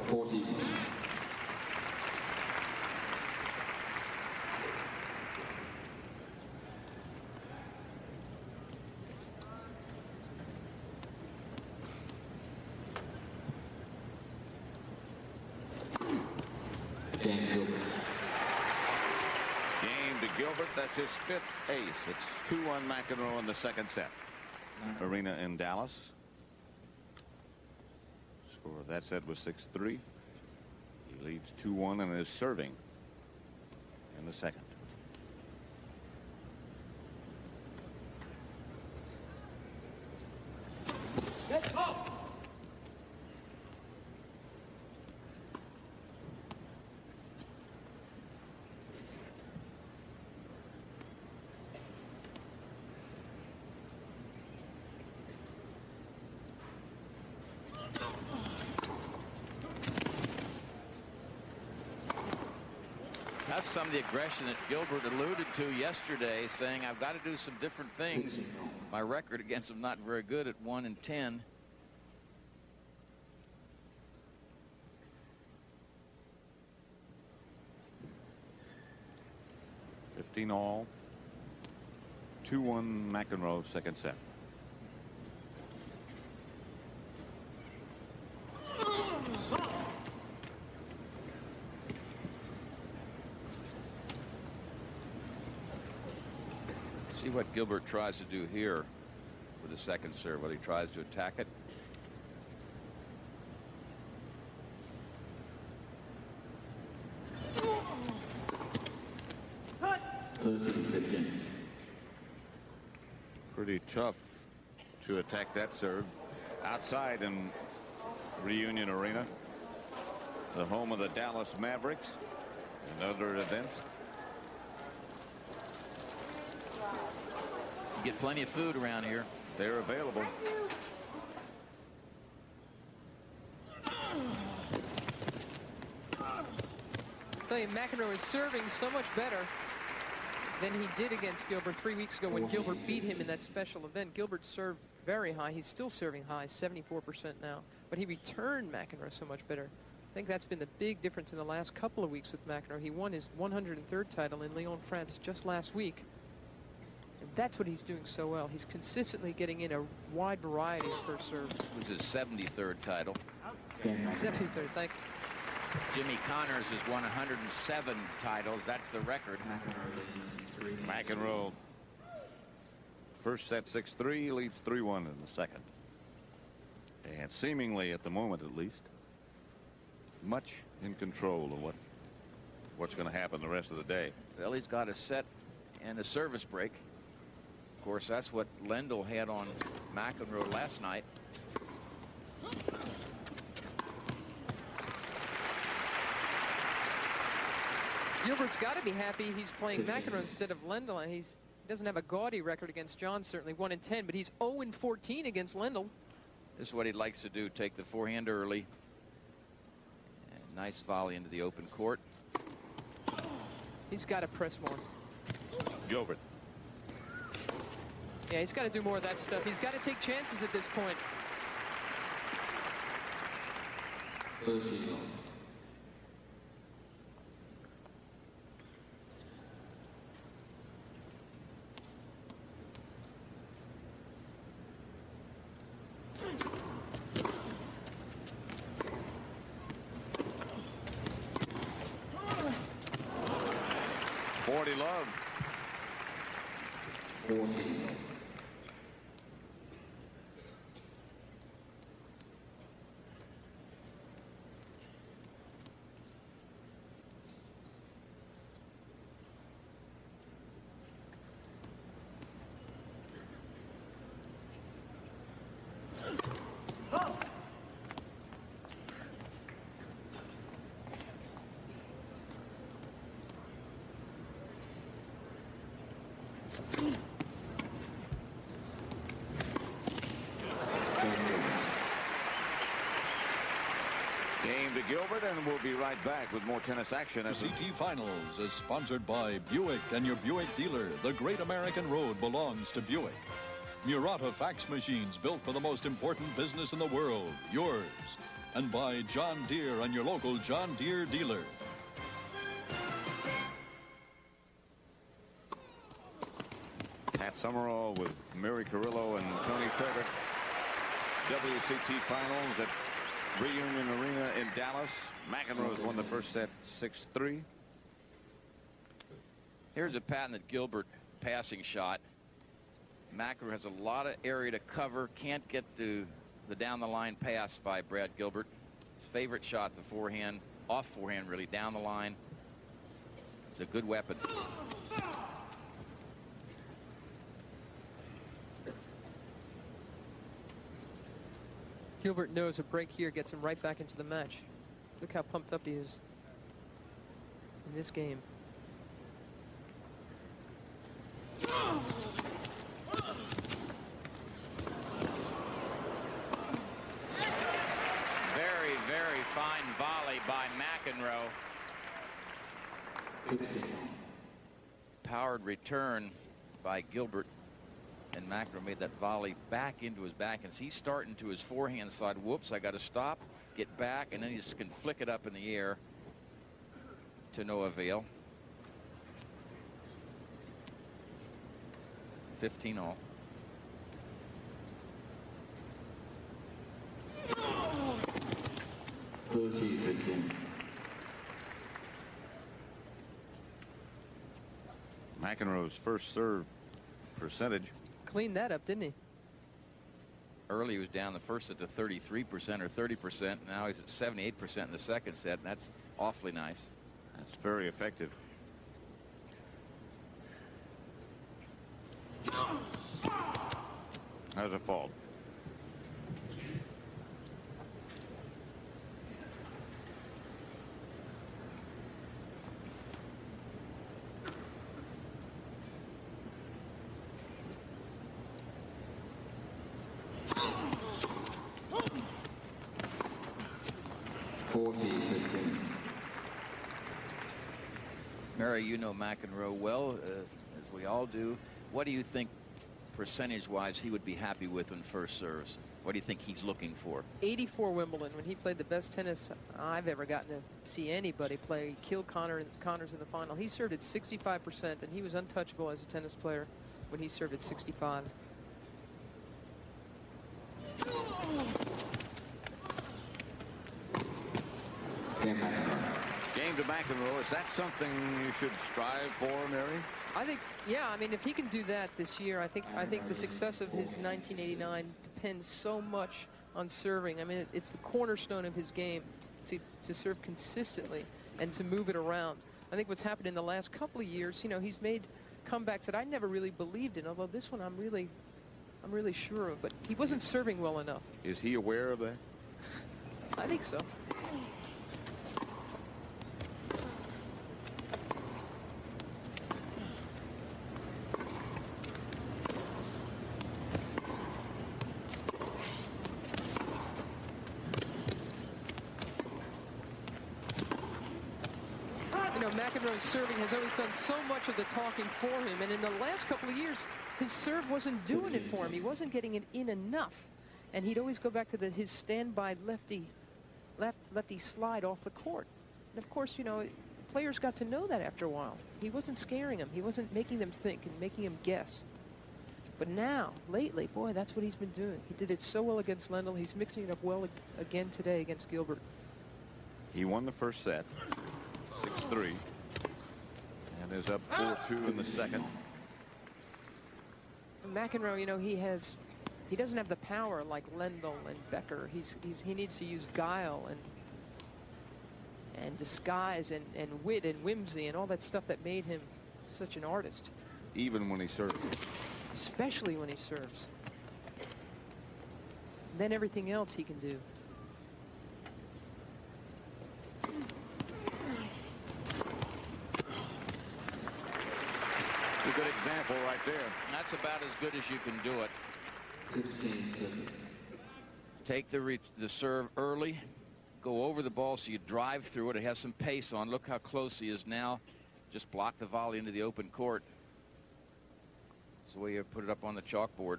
[SPEAKER 9] 40.
[SPEAKER 1] Game to Gilbert. That's his 5th ace. It's 2-1 McEnroe in the second set. Arena in Dallas. Score of that set was 6-3. He leads 2-1 and is serving in the second.
[SPEAKER 3] That's some of the aggression that Gilbert alluded to yesterday, saying I've got to do some different things. My record against him not very good at 1-10.
[SPEAKER 1] All. 2-1 McEnroe second set.
[SPEAKER 3] See what Gilbert tries to do here with the second serve, whether he tries to attack it.
[SPEAKER 1] Pretty tough to attack that serve outside in Reunion Arena, the home of the Dallas Mavericks and other events.
[SPEAKER 3] You get plenty of food around here.
[SPEAKER 1] They're available.
[SPEAKER 5] I'll tell you, McEnroe is serving so much better than he did against Gilbert 3 weeks ago when Gilbert beat him in that special event. Gilbert served very high. He's still serving high, 74% now. But he returned McEnroe so much better. I think that's been the big difference in the last couple of weeks with McEnroe. He won his 103rd title in Lyon, France just last week. And that's what he's doing so well. He's consistently getting in a wide variety of first serves.
[SPEAKER 3] This is his 73rd title.
[SPEAKER 5] 73rd, thank you.
[SPEAKER 3] Jimmy Connors has won 107 titles. That's the record.
[SPEAKER 1] McEnroe first set 6-3, leads 3-1 in the second. And seemingly, at the moment at least, much in control of what's going to happen the rest of the day.
[SPEAKER 3] Well, he's got a set and a service break. Of course, that's what Lendl had on McEnroe last night.
[SPEAKER 5] Gilbert's got to be happy he's playing McEnroe instead of Lendl. And he doesn't have a gaudy record against John, certainly 1-10, but he's 0-14 against Lendl.
[SPEAKER 3] This is what he likes to do, take the forehand early. And nice volley into the open court.
[SPEAKER 5] He's got to press more.
[SPEAKER 1] Gilbert.
[SPEAKER 5] Yeah, he's got to do more of that stuff. He's got to take chances at this point.
[SPEAKER 1] Love.
[SPEAKER 9] 40.
[SPEAKER 1] Game to Gilbert, and we'll be right back with more tennis action.
[SPEAKER 4] The CT Finals is sponsored by Buick and your Buick dealer. The great American road belongs to Buick. Murata fax machines built for the most important business in the world, yours. And by John Deere and your local John Deere dealer.
[SPEAKER 1] Pat Summerall with Mary Carrillo and Tony Trevor. WCT Finals at Reunion Arena in Dallas. McEnroe's won the first set 6-3.
[SPEAKER 3] Here's a patented Gilbert passing shot. McEnroe has a lot of area to cover. Can't get to the down the line pass by Brad Gilbert. His favorite shot, the forehand, off forehand really, down the line. It's a good weapon.
[SPEAKER 5] Gilbert knows a break here gets him right back into the match. Look how pumped up he is in this game.
[SPEAKER 3] Very, very fine volley by McEnroe. Powered return by Gilbert. And McEnroe made that volley back into his backhand. He's starting to his forehand side. Whoops, I got to stop, get back, and then he just can flick it up in the air to no avail. 15-all.
[SPEAKER 1] McEnroe's first serve percentage.
[SPEAKER 5] Cleaned that up, didn't he?
[SPEAKER 3] Early he was down the first set to 33% or 30%. Now he's at 78% in the second set, and that's awfully nice.
[SPEAKER 1] That's very effective. How's a fault?
[SPEAKER 3] Mary, you know McEnroe well, as we all do. What do you think, percentage-wise, he would be happy with in first serves? What do you think he's looking for?
[SPEAKER 5] 84 Wimbledon, when he played the best tennis I've ever gotten to see anybody play. He killed Connors in the final. He served at 65%, and he was untouchable as a tennis player when he served at 65.
[SPEAKER 1] Game to McEnroe. Is that something you should strive for, Mary?
[SPEAKER 5] I think, yeah. I mean, if he can do that this year, I think the success of his 1989 depends so much on serving. I mean, it's the cornerstone of his game to serve consistently and to move it around. I think what's happened in the last couple of years, you know, he's made comebacks that I never really believed in. Although this one, I'm really sure of. But he wasn't serving well enough.
[SPEAKER 1] Is he aware of that?
[SPEAKER 5] I think so. McEnroe's serving has always done so much of the talking for him, and in the last couple of years his serve wasn't doing it for him. He wasn't getting it in enough, and he'd always go back to his standby lefty slide off the court. And of course, you know, players got to know that after a while. He wasn't scaring them. He wasn't making them think and making them guess. But now, lately, boy, that's what he's been doing. He did it so well against Lendl. He's mixing it up well again today against Gilbert.
[SPEAKER 1] He won the first set 6-3 and is up 4-2 in the second.
[SPEAKER 5] McEnroe, you know, he doesn't have the power like Lendl and Becker. He needs to use guile and disguise and wit and whimsy and all that stuff that made him such an artist.
[SPEAKER 1] Even when he serves.
[SPEAKER 5] Especially when he serves. Then everything else he can do.
[SPEAKER 1] We've got a example right there.
[SPEAKER 3] And that's about as good as you can do it.
[SPEAKER 9] 15-30.
[SPEAKER 3] Take the serve early, go over the ball so you drive through it. It has some pace on. Look how close he is now. Just block the volley into the open court. That's the way you put it up on the chalkboard.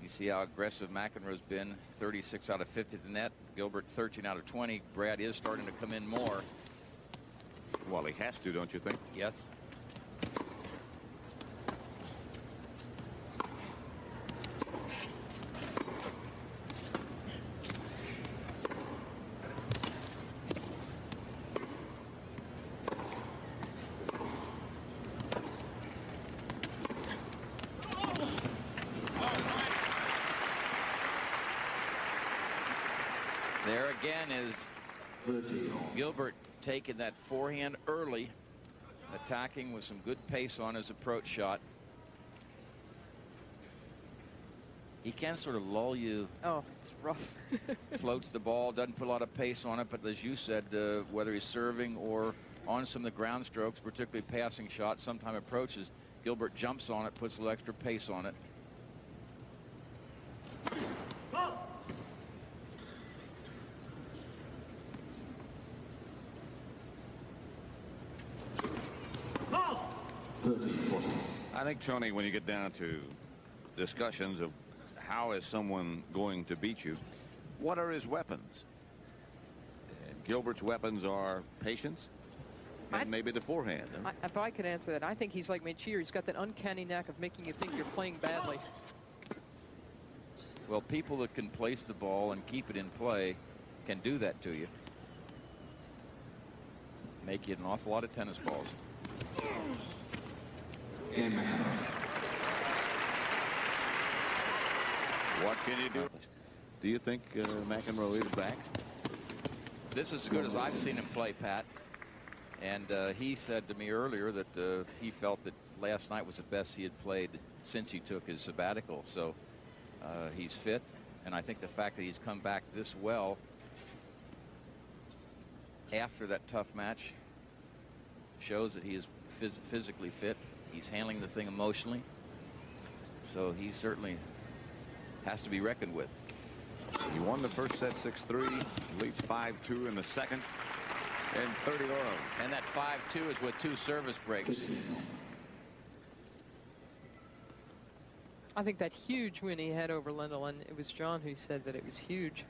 [SPEAKER 3] You see how aggressive McEnroe's been. 36 out of 50 to net. Gilbert 13 out of 20. Brad is starting to come in more.
[SPEAKER 1] Well, he has to, don't you think?
[SPEAKER 3] Yes. There again is Gilbert taking that forehand early, attacking with some good pace on his approach shot. He can sort of lull you.
[SPEAKER 5] Oh, it's rough.
[SPEAKER 3] Floats the ball, doesn't put a lot of pace on it, but as you said, whether he's serving or on some of the ground strokes, particularly passing shots, sometime approaches, Gilbert jumps on it, puts a little extra pace on it.
[SPEAKER 1] I think, Tony, when you get down to discussions of how is someone going to beat you, what are his weapons? And Gilbert's weapons are patience and maybe the forehand. Huh?
[SPEAKER 5] If I could answer that, I think he's like Machier. He's got that uncanny knack of making you think you're playing badly.
[SPEAKER 3] Well, people that can place the ball and keep it in play can do that to you. Make you an awful lot of tennis balls.
[SPEAKER 1] What can you do? Do you think McEnroe is back?
[SPEAKER 3] This is as good as I've seen him play, Pat. And he said to me earlier that he felt that last night was the best he had played since he took his sabbatical. So he's fit. And I think the fact that he's come back this well after that tough match shows that he is physically fit. He's handling the thing emotionally. So he certainly has to be reckoned with.
[SPEAKER 1] He won the first set 6-3, leads 5-2 in the second, and 30 all.
[SPEAKER 3] And that 5-2 is with 2 service breaks.
[SPEAKER 5] I think that huge win he had over Lendl, and it was John who said that it was huge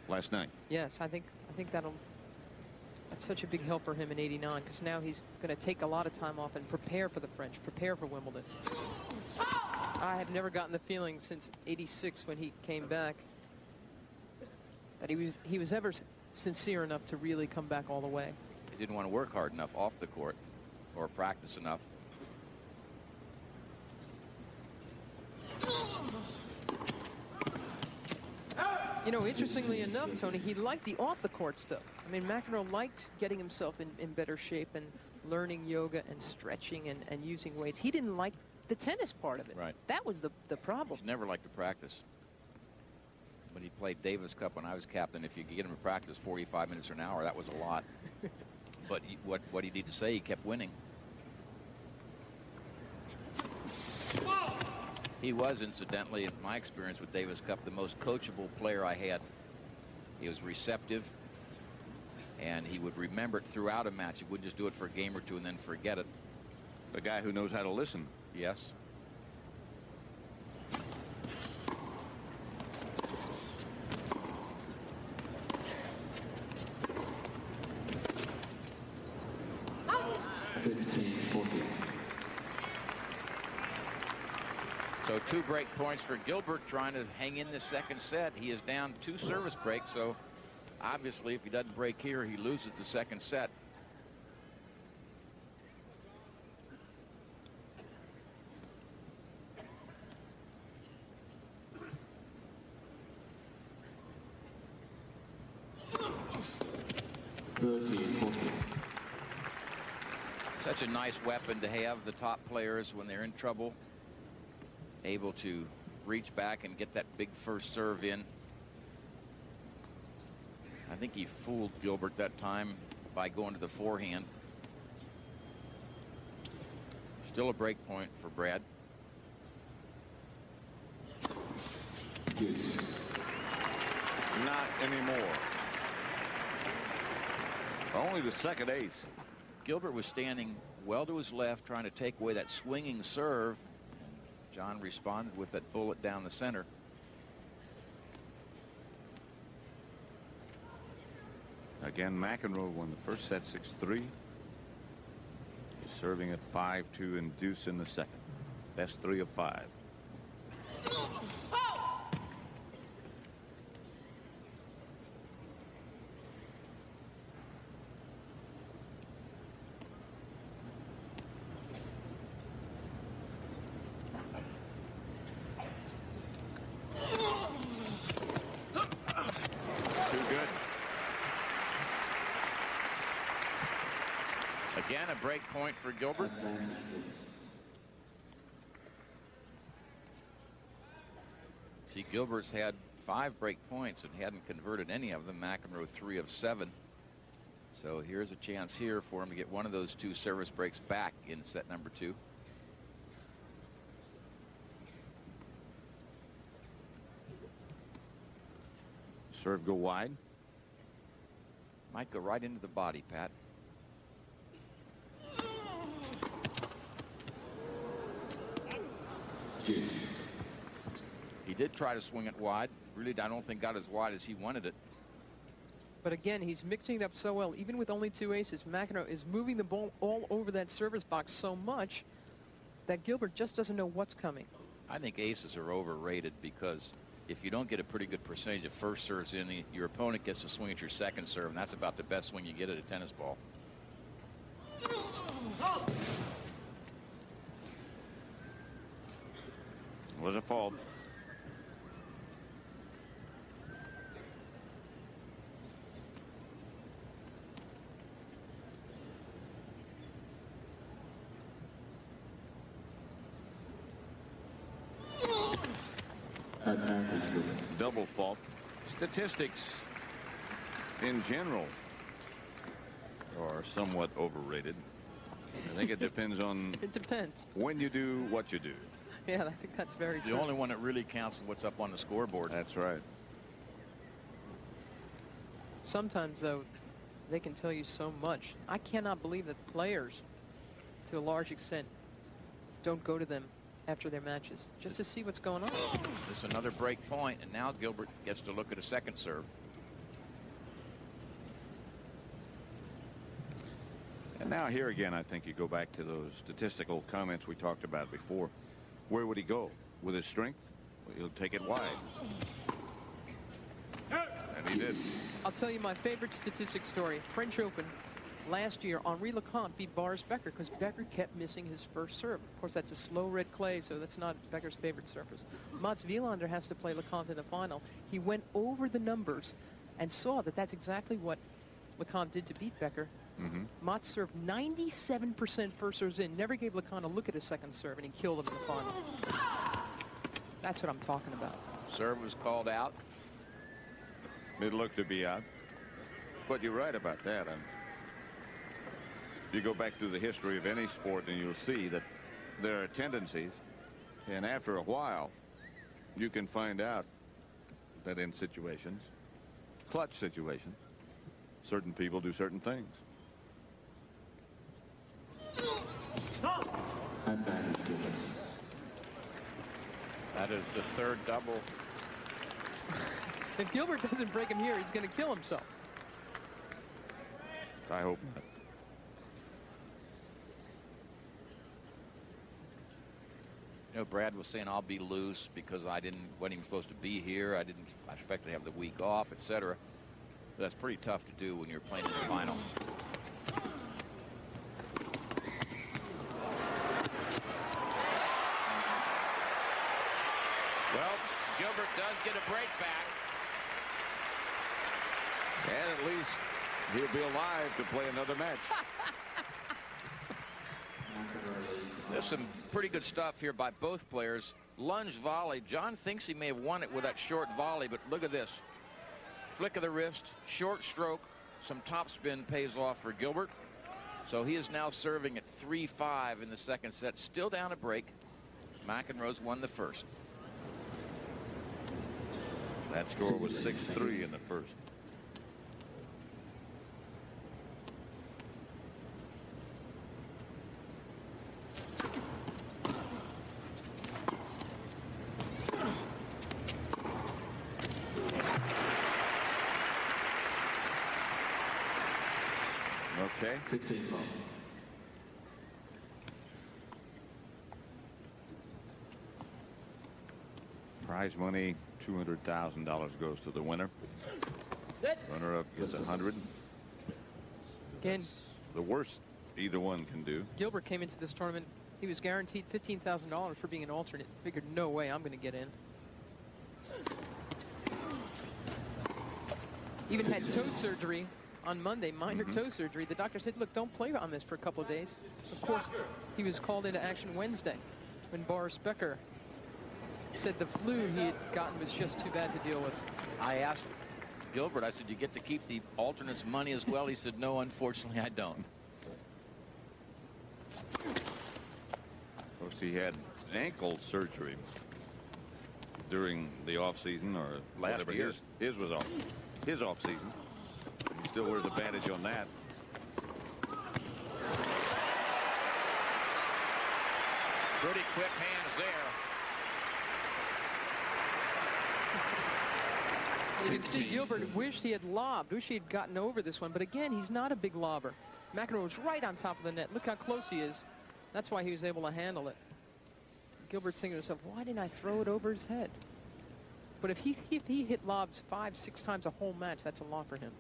[SPEAKER 1] Last night.
[SPEAKER 5] Yes, I think that's such a big help for him in '89, because now he's going to take a lot of time off and prepare for the French, prepare for Wimbledon. I have never gotten the feeling since '86 when he came back that he was ever sincere enough to really come back all the way.
[SPEAKER 3] He didn't want to work hard enough off the court or practice enough.
[SPEAKER 5] You know, interestingly enough, Tony, he liked the off-the-court stuff. I mean, McEnroe liked getting himself in better shape and learning yoga and stretching and using weights. He didn't like the tennis part of it.
[SPEAKER 3] Right.
[SPEAKER 5] That was the problem.
[SPEAKER 3] He never liked to practice. When he played Davis Cup when I was captain, if you could get him to practice 45 minutes or an hour, that was a lot. But what do you need to say? He kept winning. He was, incidentally, in my experience with Davis Cup, the most coachable player I had. He was receptive, and he would remember it throughout a match. He wouldn't just do it for a game or two and then forget it.
[SPEAKER 1] The guy who knows how to listen.
[SPEAKER 3] Yes. So 2 break points for Gilbert, trying to hang in the second set. He is down 2 service breaks, so obviously if he doesn't break here, he loses the second set. Such a nice weapon to have, the top players, when they're in trouble, able to reach back and get that big first serve in. I think he fooled Gilbert that time. by going to the forehand. Still a break point for Brad.
[SPEAKER 1] Not anymore. Only the second ace.
[SPEAKER 3] Gilbert was standing well to his left, trying to take away that swinging serve. John responded with that bullet down the center.
[SPEAKER 1] Again, McEnroe won the first set 6-3. He's serving at 5-2 and deuce in the second. Best 3 of 5.
[SPEAKER 3] Again, a break point for Gilbert. See, Gilbert's had 5 break points and hadn't converted any of them. McEnroe 3 of 7. So here's a chance here for him to get one of those 2 service breaks back in set number 2.
[SPEAKER 1] Serve go wide.
[SPEAKER 3] Might go right into the body, Pat. He did try to swing it wide. Really, I don't think got as wide as he wanted it.
[SPEAKER 5] But again, he's mixing it up so well. Even with only 2 aces, McEnroe is moving the ball all over that service box so much that Gilbert just doesn't know what's coming.
[SPEAKER 3] I think aces are overrated because if you don't get a pretty good percentage of first serves in, your opponent gets to swing at your second serve, and that's about the best swing you get at a tennis ball.
[SPEAKER 1] Was a fault. Double fault. Statistics in general are somewhat overrated. I think it depends on
[SPEAKER 5] it depends
[SPEAKER 1] when you do what you do.
[SPEAKER 5] Yeah, I think that's very true.
[SPEAKER 3] The only one that really counts is what's up on the scoreboard.
[SPEAKER 1] That's right.
[SPEAKER 5] Sometimes, though, they can tell you so much. I cannot believe that the players, to a large extent, don't go to them after their matches just to see what's going on.
[SPEAKER 3] This is another break point, and now Gilbert gets to look at a second serve.
[SPEAKER 1] And now here again, I think you go back to those statistical comments we talked about before. Where would he go? With his strength? Well, he'll take it wide. And he did.
[SPEAKER 5] I'll tell you my favorite statistic story. French Open last year, Henri Lecomte beat Boris Becker because Becker kept missing his first serve. Of course, that's a slow red clay, so that's not Becker's favorite surface. Mats Wilander has to play Lecomte in the final. He went over the numbers and saw that that's exactly what Lecomte did to beat Becker. Mats served 97% first serves in, never gave Lecomte a look at his second serve, and he killed him in the final. That's what I'm talking about.
[SPEAKER 3] Serve was called out.
[SPEAKER 1] It looked to be out. But you're right about that. You go back through the history of any sport and you'll see that there are tendencies, and after a while you can find out that in situations, clutch situations, certain people do certain things.
[SPEAKER 3] That is the third double.
[SPEAKER 5] If Gilbert doesn't break him here, he's going to kill himself.
[SPEAKER 1] I hope not.
[SPEAKER 3] You know, Brad was saying I'll be loose because wasn't even supposed to be here. I didn't expect to have the week off, etc. That's pretty tough to do when you're playing in the final. Well, Gilbert does get a break back.
[SPEAKER 1] And at least he'll be alive to play another match.
[SPEAKER 3] There's some pretty good stuff here by both players. Lunge volley. John thinks he may have won it with that short volley, but look at this. Flick of the wrist, short stroke, some topspin pays off for Gilbert. So he is now serving at 3-5 in the second set. Still down a break. McEnroe's won the first.
[SPEAKER 1] That score was 6-3 in the first. Okay.
[SPEAKER 9] 15 ball.
[SPEAKER 1] Prize money, $200,000 goes to the winner. Runner-up gets 100.
[SPEAKER 5] Again,
[SPEAKER 1] That's the worst either one can do.
[SPEAKER 5] Gilbert came into this tournament. He was guaranteed $15,000 for being an alternate. Figured, no way I'm going to get in. Even had toe surgery on Monday, minor toe surgery. The doctor said, look, don't play on this for a couple of days. Of course, he was called into action Wednesday when Boris Becker said the flu he had gotten was just too bad to deal with.
[SPEAKER 3] I asked Gilbert, I said, you get to keep the alternates' money as well? He said, no, unfortunately, I don't.
[SPEAKER 1] Of course, he had ankle surgery during the off-season, or last year. His was off. His off-season. He still wears a bandage on that.
[SPEAKER 3] Pretty quick hands there.
[SPEAKER 5] You can see Gilbert wished he had lobbed, wished he had gotten over this one. But again, he's not a big lobber. McEnroe was right on top of the net. Look how close he is. That's why he was able to handle it. Gilbert's thinking to himself, why didn't I throw it over his head? But if he hit lobs 5-6 times a whole match, that's a lot for him.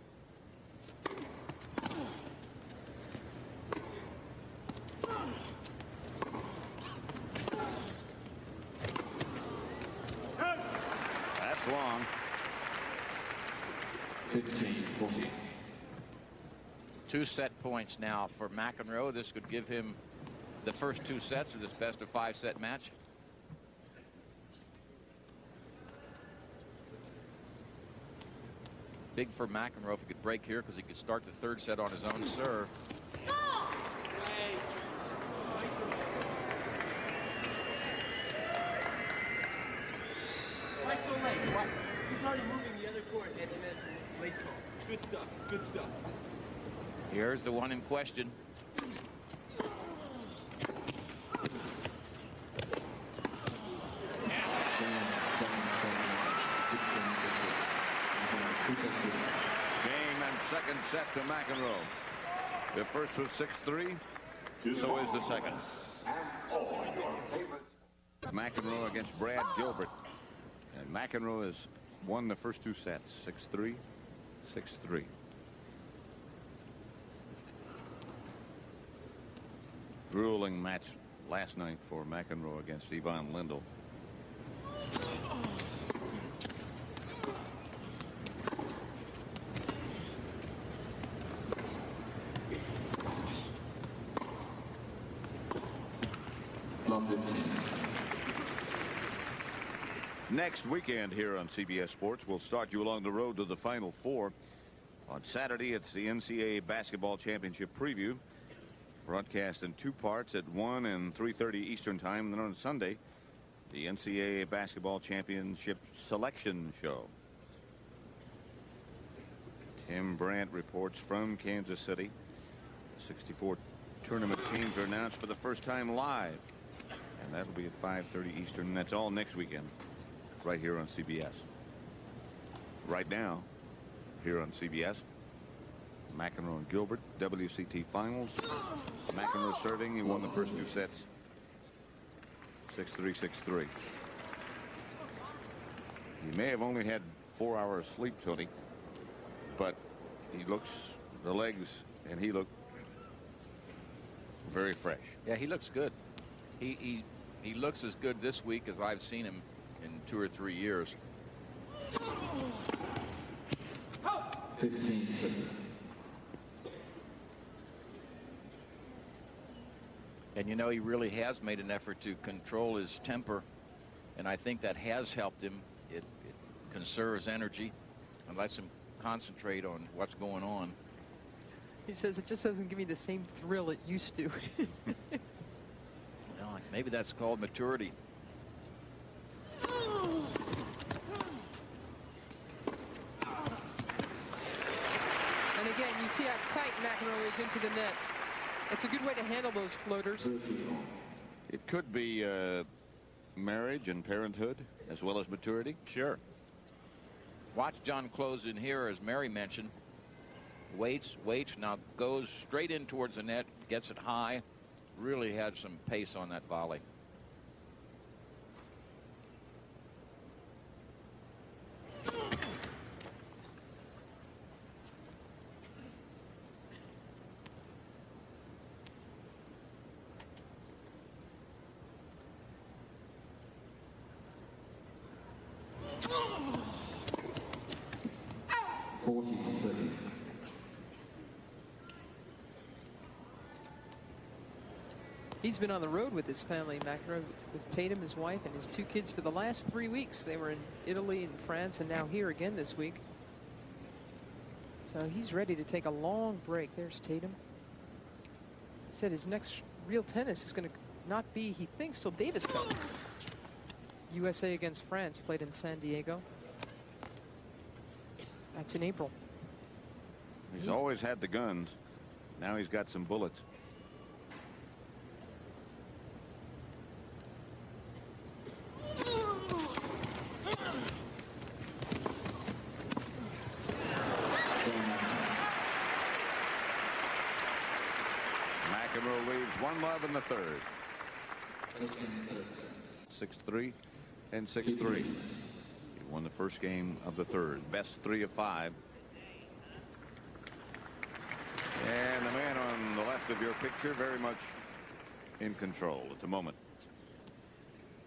[SPEAKER 1] That's long.
[SPEAKER 9] 15-14.
[SPEAKER 3] 2 set points now for McEnroe. This could give him the first 2 sets of this best-of-5 set match. Big for McEnroe if he could break here, because he could start the 3rd set on his own serve.
[SPEAKER 10] Why so late? Why? He's already moving the other court, and that's a late call. Good stuff. Good stuff.
[SPEAKER 3] Here's the one in question.
[SPEAKER 1] Game and second set to McEnroe. The first was 6-3. So is the second. McEnroe against Brad Gilbert. And McEnroe has won the first 2 sets. 6-3, 6-3. Grueling match last night for McEnroe against Ivan Lendl. Next weekend here on CBS Sports, we'll start you along the road to the Final Four. On Saturday, it's the NCAA Basketball Championship preview, broadcast in 2 parts at 1 and 3:30 Eastern Time. And then on Sunday, the NCAA Basketball Championship Selection Show. Tim Brandt reports from Kansas City. 64 tournament teams are announced for the first time live, and that'll be at 5:30 Eastern. And that's all next weekend, right here on CBS. Right now, here on CBS, McEnroe and Gilbert, WCT Finals. McEnroe serving. He won the first 2 sets. 6-3, 6-3. He may have only had 4 hours sleep, Tony, but he looks, the legs, and he looked very fresh.
[SPEAKER 3] Yeah, he looks good. He looks as good this week as I've seen him in 2 or 3 years.
[SPEAKER 9] 15-15.
[SPEAKER 3] And you know, he really has made an effort to control his temper, and I think that has helped him. It conserves energy and lets him concentrate on what's going on.
[SPEAKER 5] He says it just doesn't give me the same thrill it used to.
[SPEAKER 3] Well, maybe that's called maturity.
[SPEAKER 5] And again, you see how tight McEnroe is into the net. It's a good way to handle those floaters.
[SPEAKER 1] It could be marriage and parenthood as well as maturity.
[SPEAKER 3] Sure. Watch John close in here, as Mary mentioned. Waits, now goes straight in towards the net, gets it high. Really had some pace on that volley.
[SPEAKER 5] He's been on the road with his family, McEnroe, with Tatum, his wife, and his 2 kids for the last 3 weeks. They were in Italy and France and now here again this week. So he's ready to take a long break. There's Tatum. He said his next real tennis is going to not be, he thinks, till Davis Cup. USA against France, played in San Diego. That's in April.
[SPEAKER 1] He's always had the guns. Now he's got some bullets. McEnroe leads 1-love in the third. 6-3 and 6-3. He won the first game of the third. Best 3 of 5. And the man on the left of your picture very much in control at the moment.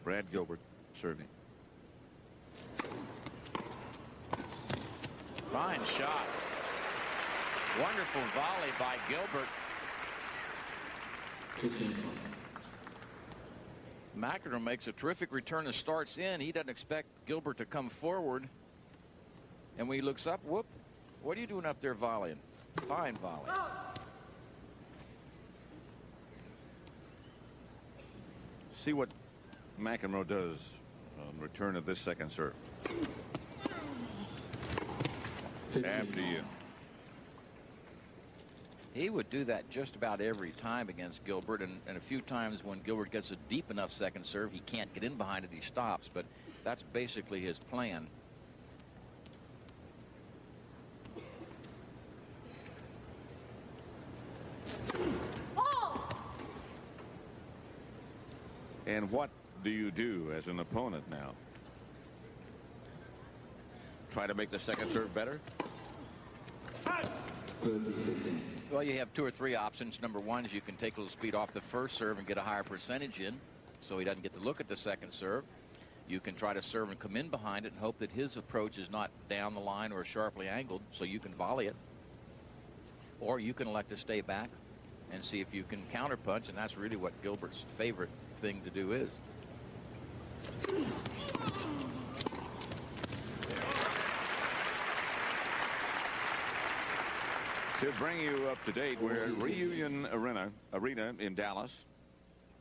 [SPEAKER 1] Brad Gilbert serving.
[SPEAKER 3] Fine shot. Wonderful volley by Gilbert. McEnroe makes a terrific return and starts in. He doesn't expect Gilbert to come forward. And when he looks up, whoop, what are you doing up there volleying? Fine volley.
[SPEAKER 1] See what McEnroe does on return of this second serve. After you.
[SPEAKER 3] He would do that just about every time against Gilbert, and a few times when Gilbert gets a deep enough second serve, he can't get in behind it, he stops, but that's basically his plan.
[SPEAKER 1] And what do you do as an opponent now? Try to make the second serve better?
[SPEAKER 3] Well, you have 2 or 3 options. Number one is you can take a little speed off the first serve and get a higher percentage in, so he doesn't get to look at the second serve. You can try to serve and come in behind it and hope that his approach is not down the line or sharply angled, so you can volley it. Or you can elect to stay back and see if you can counterpunch, and that's really what Gilbert's favorite thing to do is.
[SPEAKER 1] To bring you up to date, we're at Reunion Arena in Dallas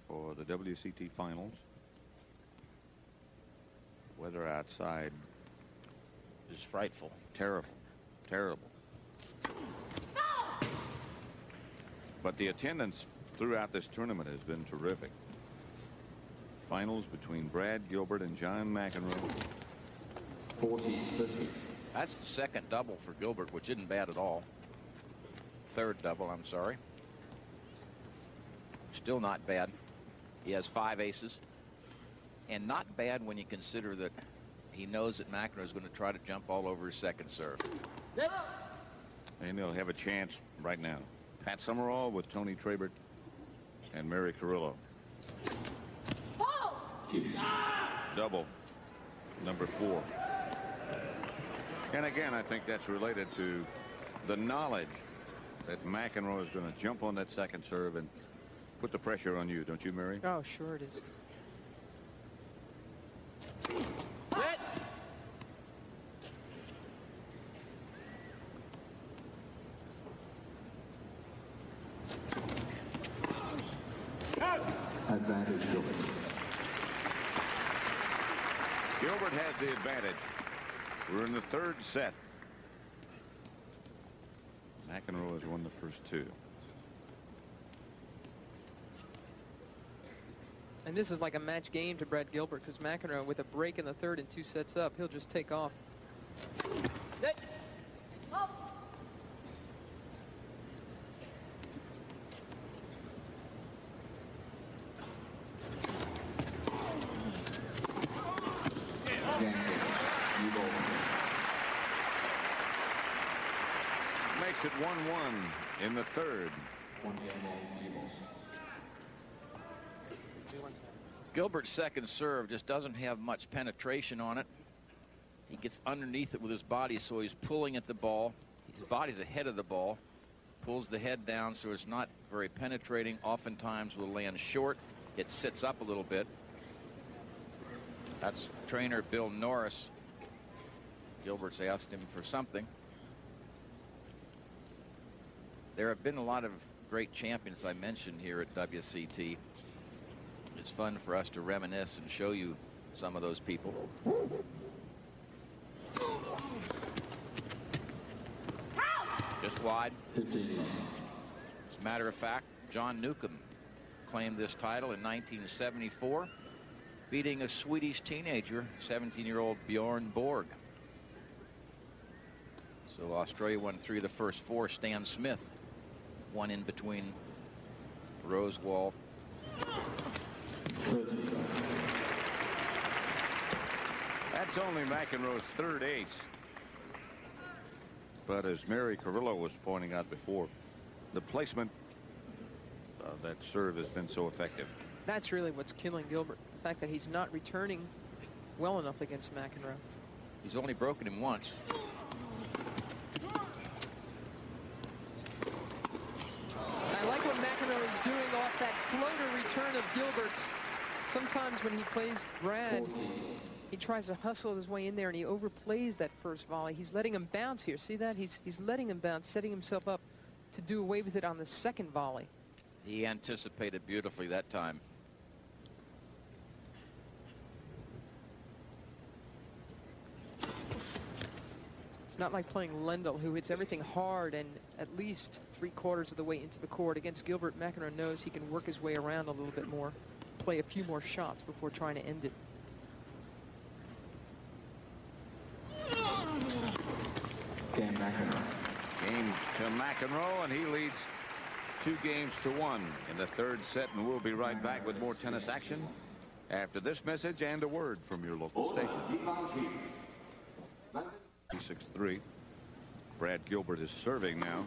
[SPEAKER 1] for the WCT finals. Weather outside
[SPEAKER 3] is frightful.
[SPEAKER 1] Terrible. But the attendance throughout this tournament has been terrific. Finals between Brad Gilbert and John McEnroe.
[SPEAKER 3] 40-50. That's the second double for Gilbert, which isn't bad at all. Third double, I'm sorry. Still not bad. He has 5 aces. And not bad when you consider that he knows that McEnroe is going to try to jump all over his second serve.
[SPEAKER 1] And they'll have a chance right now. Pat Summerall with Tony Trabert and Mary Carrillo. Double, number 4. And again, I think that's related to the knowledge that McEnroe is going to jump on that second serve and put the pressure on you, don't you, Mary?
[SPEAKER 5] Oh, sure it is.
[SPEAKER 9] Gilbert.
[SPEAKER 1] Gilbert has the advantage. We're in the third set. McEnroe has won the first two.
[SPEAKER 5] And this is like a match game to Brad Gilbert, because McEnroe, with a break in the third and 2 sets up, he'll just take off.
[SPEAKER 1] Makes it 1-1 in the third.
[SPEAKER 3] Gilbert's second serve just doesn't have much penetration on it. He gets underneath it with his body, so he's pulling at the ball. His body's ahead of the ball. Pulls the head down, so it's not very penetrating. Oftentimes will land short. It sits up a little bit. That's trainer Bill Norris. Gilbert's asked him for something. There have been a lot of great champions I mentioned here at WCT. It's fun for us to reminisce and show you some of those people. Just wide. As a matter of fact, John Newcomb claimed this title in 1974, beating a Swedish teenager, 17-year-old Bjorn Borg. So Australia won 3 of the first 4. Stan Smith won in between Rosewall.
[SPEAKER 1] That's only McEnroe's third ace. But as Mary Carrillo was pointing out before, the placement of that serve has been so effective.
[SPEAKER 5] That's really what's killing Gilbert, the fact that he's not returning well enough against McEnroe.
[SPEAKER 3] He's only broken him once.
[SPEAKER 5] I like what McEnroe is doing off that floater return of Gilbert's. Sometimes when he plays Brad, he tries to hustle his way in there and he overplays that first volley. He's letting him bounce here. See that? He's letting him bounce, setting himself up to do away with it on the second volley.
[SPEAKER 3] He anticipated beautifully that time.
[SPEAKER 5] It's not like playing Lendl, who hits everything hard and at least 3/4 of the way into the court. Against Gilbert, McEnroe knows he can work his way around a little bit more, play a few more shots before trying to end it.
[SPEAKER 1] Game to McEnroe, and he leads 2-1 in the third set, and we'll be right back with more tennis action after this message and a word from your local station. 6-3. Brad Gilbert is serving now,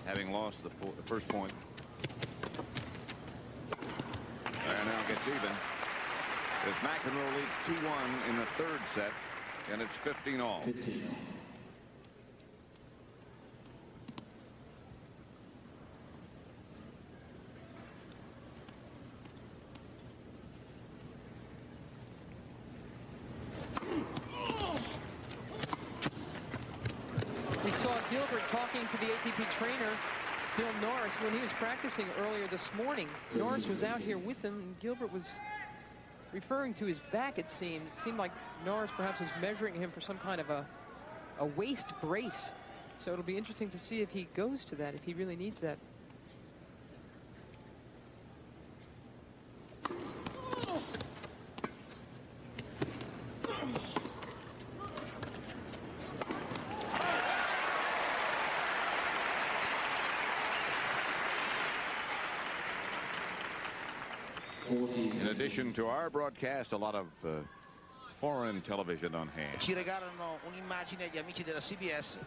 [SPEAKER 1] having lost the first point. And now gets even as McEnroe leads 2-1 in the third set, and it's 15-all.
[SPEAKER 5] We saw Gilbert talking to the ATP trainer, Bill Norris, when he was practicing earlier this morning. Norris was out here with him, and Gilbert was referring to his back, it seemed. It seemed like Norris perhaps was measuring him for some kind of a waist brace. So it'll be interesting to see if he goes to that, if he really needs that.
[SPEAKER 1] In addition to our broadcast, a lot of foreign television on hand.
[SPEAKER 11] Ci regalano un'immagine gli amici della CBS.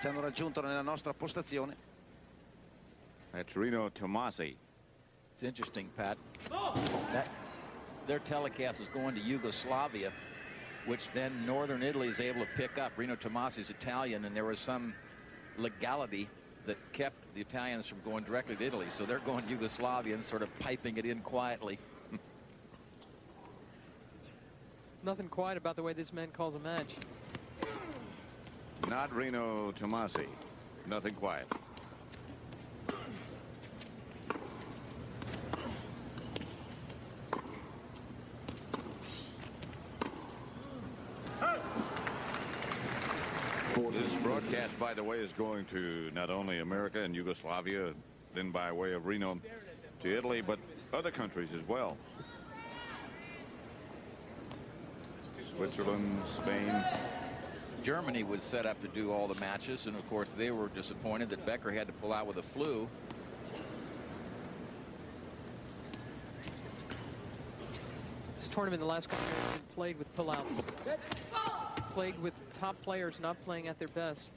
[SPEAKER 11] Ci hanno raggiunto nella nostra postazione.
[SPEAKER 1] That's Rino Tomasi.
[SPEAKER 3] It's interesting, Pat. Their telecast is going to Yugoslavia, which then northern Italy is able to pick up. Rino Tomasi is Italian, and there was some legality that kept the Italians from going directly to Italy, so they're going to Yugoslavia and sort of piping it in quietly.
[SPEAKER 5] Nothing quiet about the way this man calls a match.
[SPEAKER 1] Not Rino Tomasi. Nothing quiet. broadcast, by the way, is going to not only America and Yugoslavia, then by way of Reno to Italy, but other countries as well. Switzerland, Spain.
[SPEAKER 3] Germany was set up to do all the matches, and of course they were disappointed that Becker had to pull out with a flu.
[SPEAKER 5] This tournament, the last couple of years, has been plagued with pullouts. Plagued with top players not playing at their best.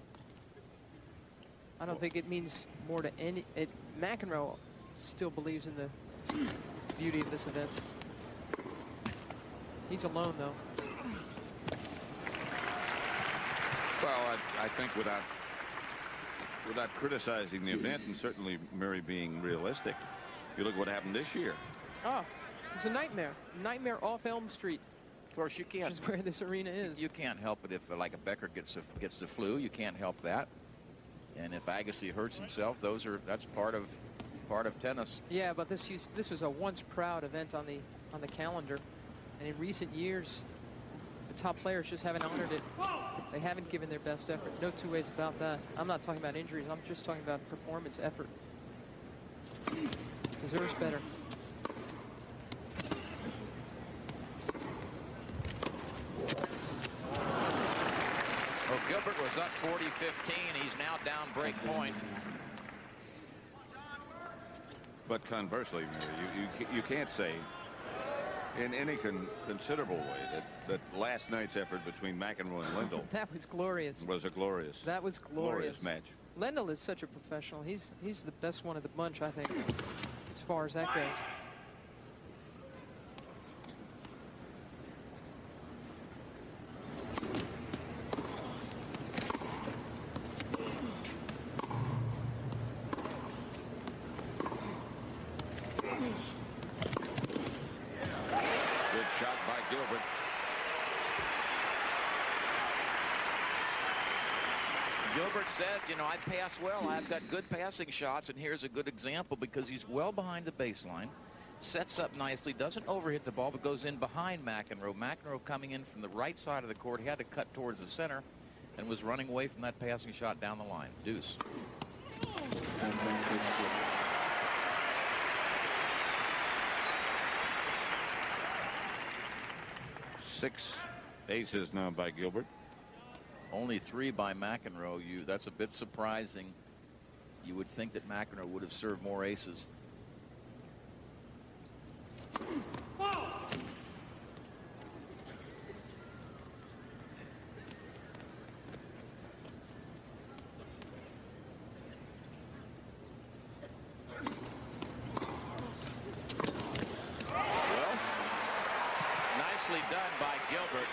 [SPEAKER 5] I don't think it means more to any. McEnroe still believes in the beauty of this event. He's alone, though.
[SPEAKER 1] Well, I think without criticizing the event, and certainly Murray being realistic, if you look what happened this year.
[SPEAKER 5] Oh, it's a nightmare. Nightmare off Elm Street.
[SPEAKER 3] Of course, you can't.
[SPEAKER 5] Which is where this arena is.
[SPEAKER 3] You can't help it if, like, a Becker gets the flu. You can't help that. And if Agassi hurts himself, that's part of tennis.
[SPEAKER 5] Yeah, but this was a once proud event on the calendar, and in recent years, the top players just haven't honored it. They haven't given their best effort. No two ways about that. I'm not talking about injuries. I'm just talking about performance effort. Deserves better.
[SPEAKER 3] Well, Gilbert was up 40-15. He's now down break point.
[SPEAKER 1] But conversely, Mary, you can't say in any considerable way that last night's effort between McEnroe and Lendl
[SPEAKER 5] that was glorious.
[SPEAKER 1] Was a glorious.
[SPEAKER 5] That was glorious
[SPEAKER 1] match.
[SPEAKER 5] Lendl is such a professional. He's the best one of the bunch, I think, as far as that goes.
[SPEAKER 1] Gilbert.
[SPEAKER 3] Gilbert said, you know, I pass well. I've got good passing shots, and here's a good example because he's well behind the baseline, sets up nicely, doesn't overhit the ball, but goes in behind McEnroe. McEnroe coming in from the right side of the court. He had to cut towards the center and was running away from that passing shot down the line. Deuce.
[SPEAKER 1] Six aces now by Gilbert.
[SPEAKER 3] Only 3 by McEnroe. That's a bit surprising. You would think that McEnroe would have served more aces. Done by Gilbert.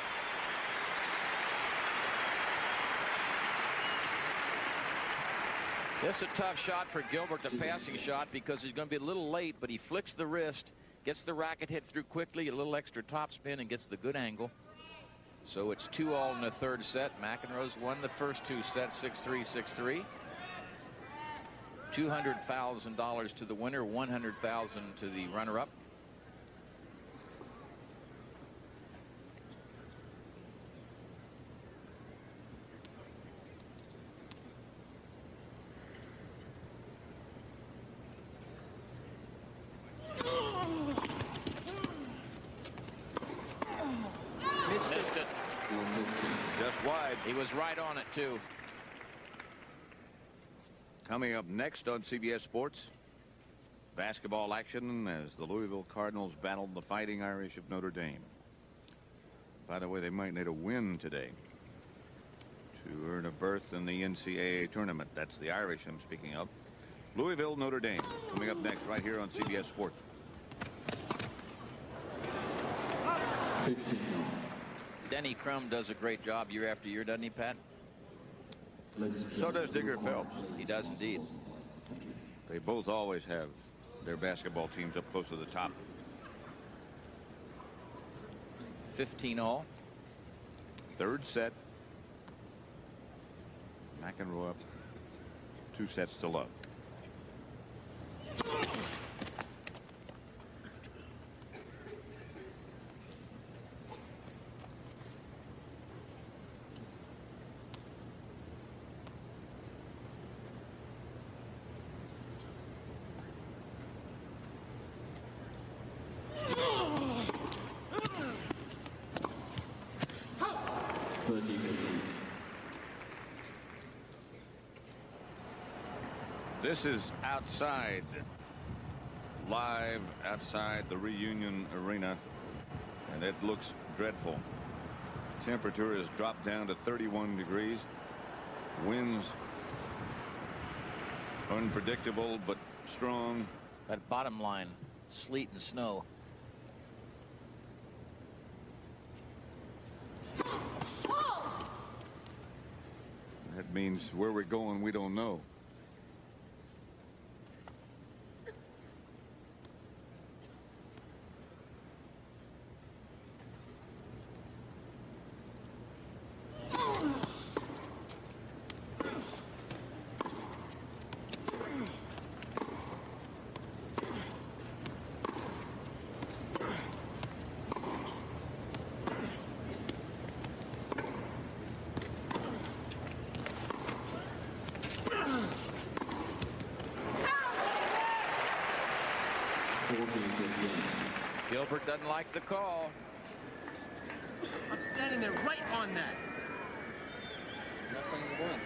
[SPEAKER 3] It's a tough shot for Gilbert, the passing shot, because he's going to be a little late, but he flicks the wrist, gets the racket hit through quickly, a little extra topspin, and gets the good angle. So it's 2-all in the third set. McEnroe's won the first 2 sets, 6-3, 6-3. $200,000 to the winner, $100,000 to the runner-up. Missed it.
[SPEAKER 1] Just wide.
[SPEAKER 3] He was right on it, too.
[SPEAKER 1] Coming up next on CBS Sports, basketball action as the Louisville Cardinals battled the Fighting Irish of Notre Dame. By the way, they might need a win today to earn a berth in the NCAA tournament. That's the Irish I'm speaking of. Louisville, Notre Dame, coming up next right here on CBS Sports.
[SPEAKER 3] Denny Crum does a great job year after year, doesn't he, Pat?
[SPEAKER 1] So does Digger Phelps.
[SPEAKER 3] He does indeed.
[SPEAKER 1] They both always have their basketball teams up close to the top.
[SPEAKER 3] 15-all.
[SPEAKER 1] Third set. McEnroe up 2 sets to love. This is outside, live outside the Reunion Arena, and it looks dreadful. Temperature has dropped down to 31 degrees. Winds unpredictable but strong.
[SPEAKER 3] That bottom line, sleet and snow.
[SPEAKER 1] That means where we're going, we don't know.
[SPEAKER 3] Gilbert doesn't like the call.
[SPEAKER 10] I'm standing there right on that.
[SPEAKER 7] Not saying you won.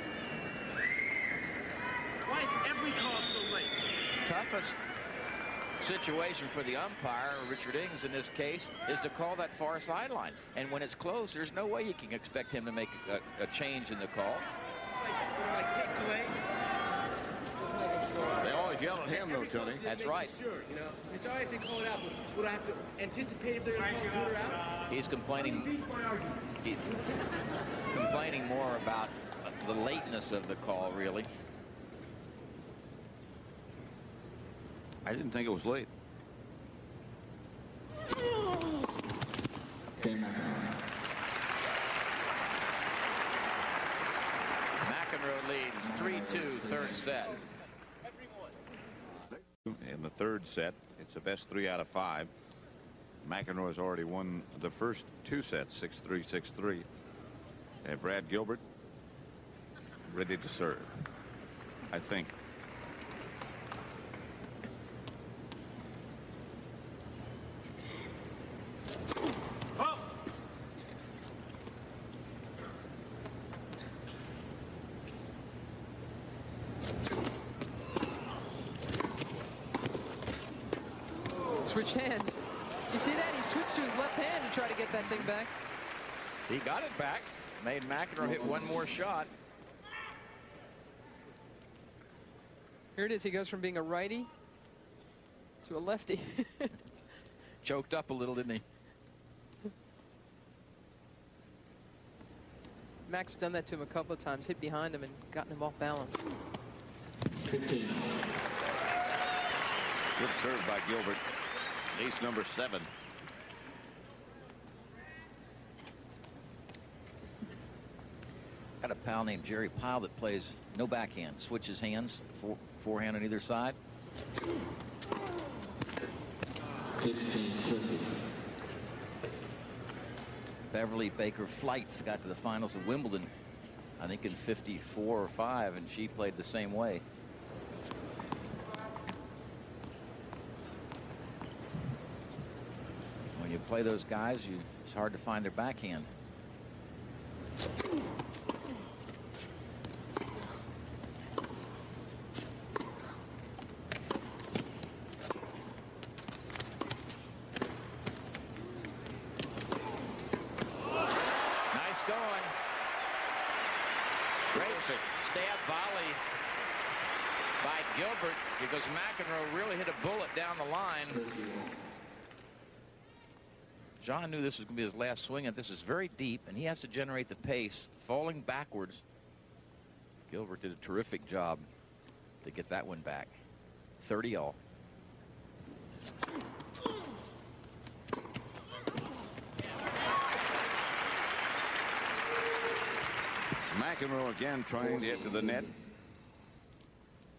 [SPEAKER 10] Why is every call so late?
[SPEAKER 3] Toughest situation for the umpire, Richard Ings in this case, is to call that far sideline. And when it's close, there's no way you can expect him to make a change in the call.
[SPEAKER 10] It's like, I take delay. Just making sure.
[SPEAKER 1] They always yell at him, though, Tony.
[SPEAKER 3] That's right.
[SPEAKER 10] Sure, you know, it's all right if they call it out, but would I have to anticipate if they're going to call it out?
[SPEAKER 3] He's complaining. He's complaining more about the lateness of the call, really.
[SPEAKER 1] I didn't think it was late.
[SPEAKER 3] McEnroe leads 3-2, third set.
[SPEAKER 1] In the third set, it's a best 3 out of 5. McEnroe has already won the first 2 sets, 6-3, 6-3. And Brad Gilbert ready to serve, I think.
[SPEAKER 10] Oh!
[SPEAKER 5] Switched hands. You see that? He switched to his left hand to try to get that thing back.
[SPEAKER 3] He got it back. Made McEnroe hit one more shot.
[SPEAKER 5] Here it is. He goes from being a righty to a lefty.
[SPEAKER 3] Choked up a little, didn't he?
[SPEAKER 5] Mac's done that to him a couple of times. Hit behind him and gotten him off balance.
[SPEAKER 9] 15.
[SPEAKER 1] Good serve by Gilbert. Ace number 7.
[SPEAKER 3] Got a pal named Jerry Pyle that plays no backhand, switches hands, forehand on either side.
[SPEAKER 9] 15, 20.
[SPEAKER 3] Beverly Baker Flights got to the finals of Wimbledon, I think in 54 or 5, and she played the same way. When you play those guys, it's hard to find their backhand. Gilbert, because McEnroe really hit a bullet down the line. John knew this was going to be his last swing, and this is very deep, and he has to generate the pace, falling backwards. Gilbert did a terrific job to get that one back. 30-all.
[SPEAKER 1] McEnroe again trying to get to the net.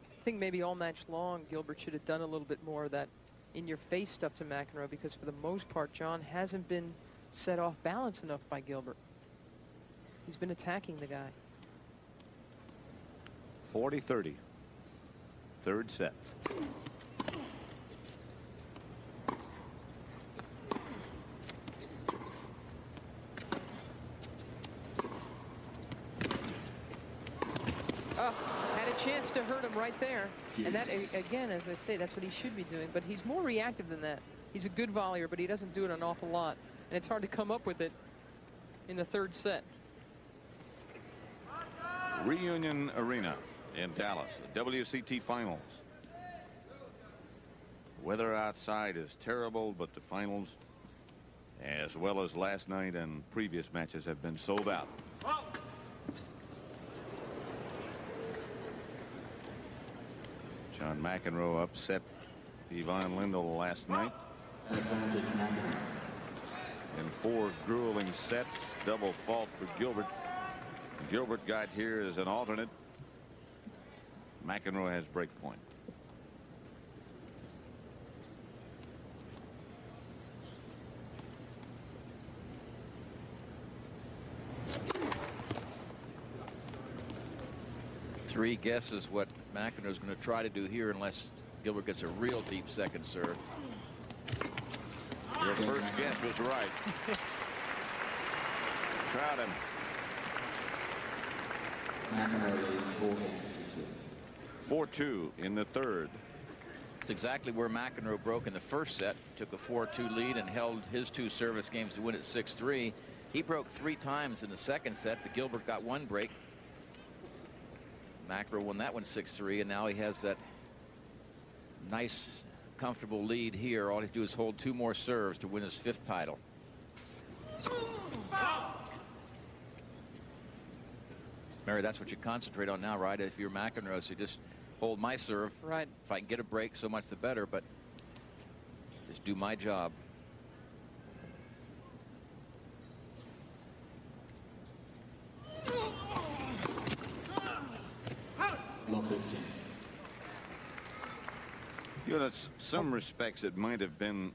[SPEAKER 5] I think maybe all match long, Gilbert should have done a little bit more of that in-your-face stuff to McEnroe, because for the most part, John hasn't been set off balance enough by Gilbert. He's been attacking the guy.
[SPEAKER 1] 40-30. Third set.
[SPEAKER 5] chance to hurt him right there. And that, again, as I say, that's what he should be doing. But he's more reactive than that. He's a good volleyer, but he doesn't do it an awful lot. And it's hard to come up with it in the third set.
[SPEAKER 1] Reunion Arena in Dallas, the WCT Finals. Weather outside is terrible, but the finals, as well as last night and previous matches, have been sold out. John McEnroe upset Yvonne Lindell last night in 4 grueling sets. Double fault for Gilbert. Gilbert got here as an alternate. McEnroe has break point.
[SPEAKER 3] Three guesses what McEnroe's going to try to do here unless Gilbert gets a real deep second serve.
[SPEAKER 1] Your first guess was right. Crowd him. 4-2 in the third.
[SPEAKER 3] It's exactly where McEnroe broke in the first set. Took a 4-2 lead and held his 2 service games to win at 6-3. He broke 3 times in the second set, but Gilbert got 1 break. McEnroe won that one 6-3, and now he has that nice, comfortable lead here. All he has to do is hold 2 more serves to win his 5th title. Mary, that's what you concentrate on now, right? If you're McEnroe, so you just hold my serve.
[SPEAKER 5] Right.
[SPEAKER 3] If I can get a break, so much the better, but just do my job.
[SPEAKER 1] You know, some respects it might have been.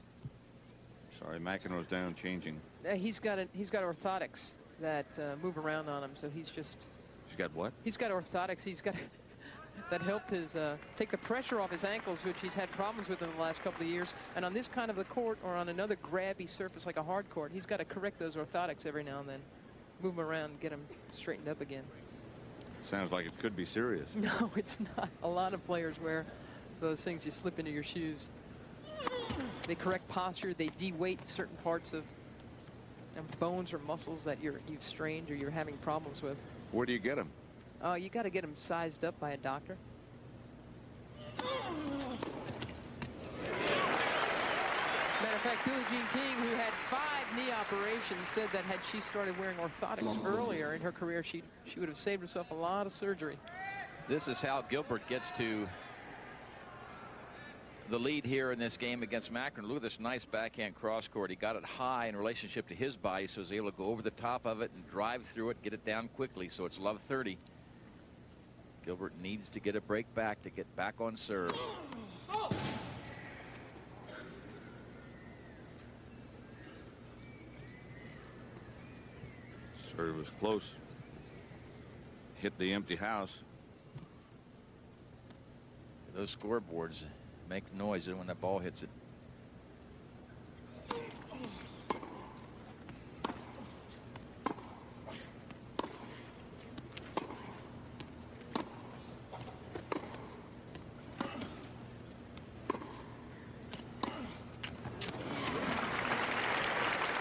[SPEAKER 1] Sorry, McEnroe's down changing.
[SPEAKER 5] He's got orthotics that move around on him, so he's just.
[SPEAKER 1] He's got what?
[SPEAKER 5] He's got orthotics. He's got that helped his take the pressure off his ankles, which he's had problems with in the last couple of years. And on this kind of a court or on another grabby surface like a hard court, he's got to correct those orthotics every now and then, move them around, and get them straightened up again.
[SPEAKER 1] Sounds like it could be serious.
[SPEAKER 5] No, it's not. A lot of players wear those things you slip into your shoes. They correct posture. They de-weight certain parts of bones or muscles that you've strained or you're having problems with.
[SPEAKER 1] Where do you get them?
[SPEAKER 5] Oh, you got to get them sized up by a doctor. Matter of fact, Billie Jean King, who had 5 knee operations, said that had she started wearing orthotics earlier in her career, she would have saved herself a lot of surgery.
[SPEAKER 3] This is how Gilbert gets to the lead here in this game against McEnroe. Look at this nice backhand cross court. He got it high in relationship to his body, so he was able to go over the top of it and drive through it, get it down quickly. So it's love 30. Gilbert needs to get a break back to get back on serve.
[SPEAKER 1] Serve was close. Hit the empty house.
[SPEAKER 3] Those scoreboards make the noise when that ball hits it.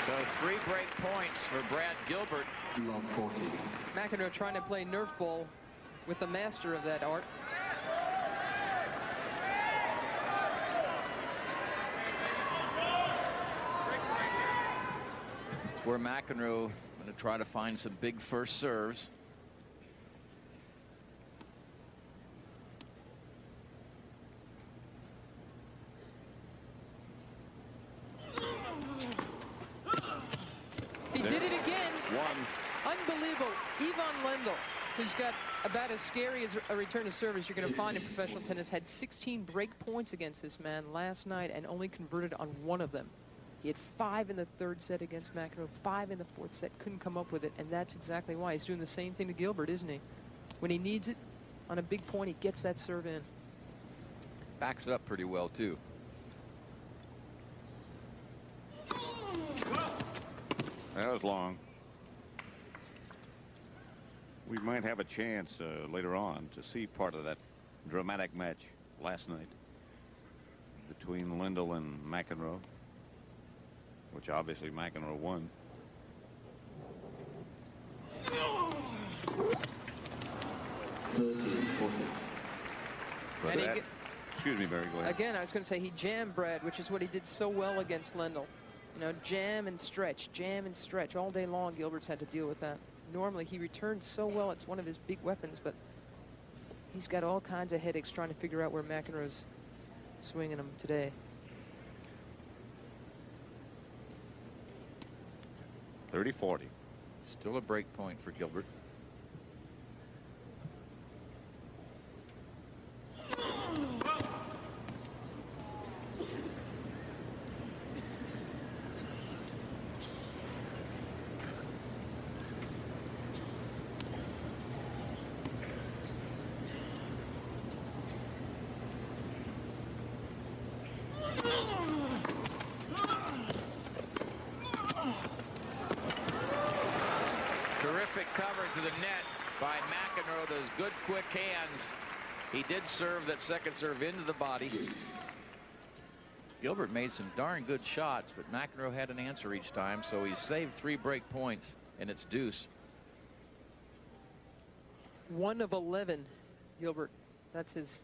[SPEAKER 3] So 3 break points for Brad Gilbert.
[SPEAKER 5] McEnroe trying to play Nerf ball with the master of that art.
[SPEAKER 3] It's where McEnroe going to try to find some big first serves.
[SPEAKER 5] He did it again. Unbelievable. Yvonne Lindell, who's got about as scary as a return to service you're going to find in professional tennis, had 16 break points against this man last night and only converted on 1 of them. He had 5 in the third set against McEnroe, 5 in the fourth set, couldn't come up with it, and that's exactly why. He's doing the same thing to Gilbert, isn't he? When he needs it on a big point, he gets that serve in.
[SPEAKER 3] Backs it up pretty well, too.
[SPEAKER 1] That was long. We might have a chance later on to see part of that dramatic match last night between Lindell and McEnroe, which obviously McEnroe won. But excuse me, Barry, go ahead.
[SPEAKER 5] Again, I was going to say he jammed Brad, which is what he did so well against Lindell. You know, jam and stretch all day long. Gilbert's had to deal with that. Normally he returns so well. It's one of his big weapons, but he's got all kinds of headaches trying to figure out where McEnroe's swinging him today.
[SPEAKER 1] 30-40.
[SPEAKER 3] Still a break point for Gilbert. Terrific cover to the net by McEnroe. Those good quick hands. He did serve that second serve into the body. Gilbert made some darn good shots, but McEnroe had an answer each time, so he saved 3 break points, and it's deuce.
[SPEAKER 5] 1 of 11, Gilbert. That's his.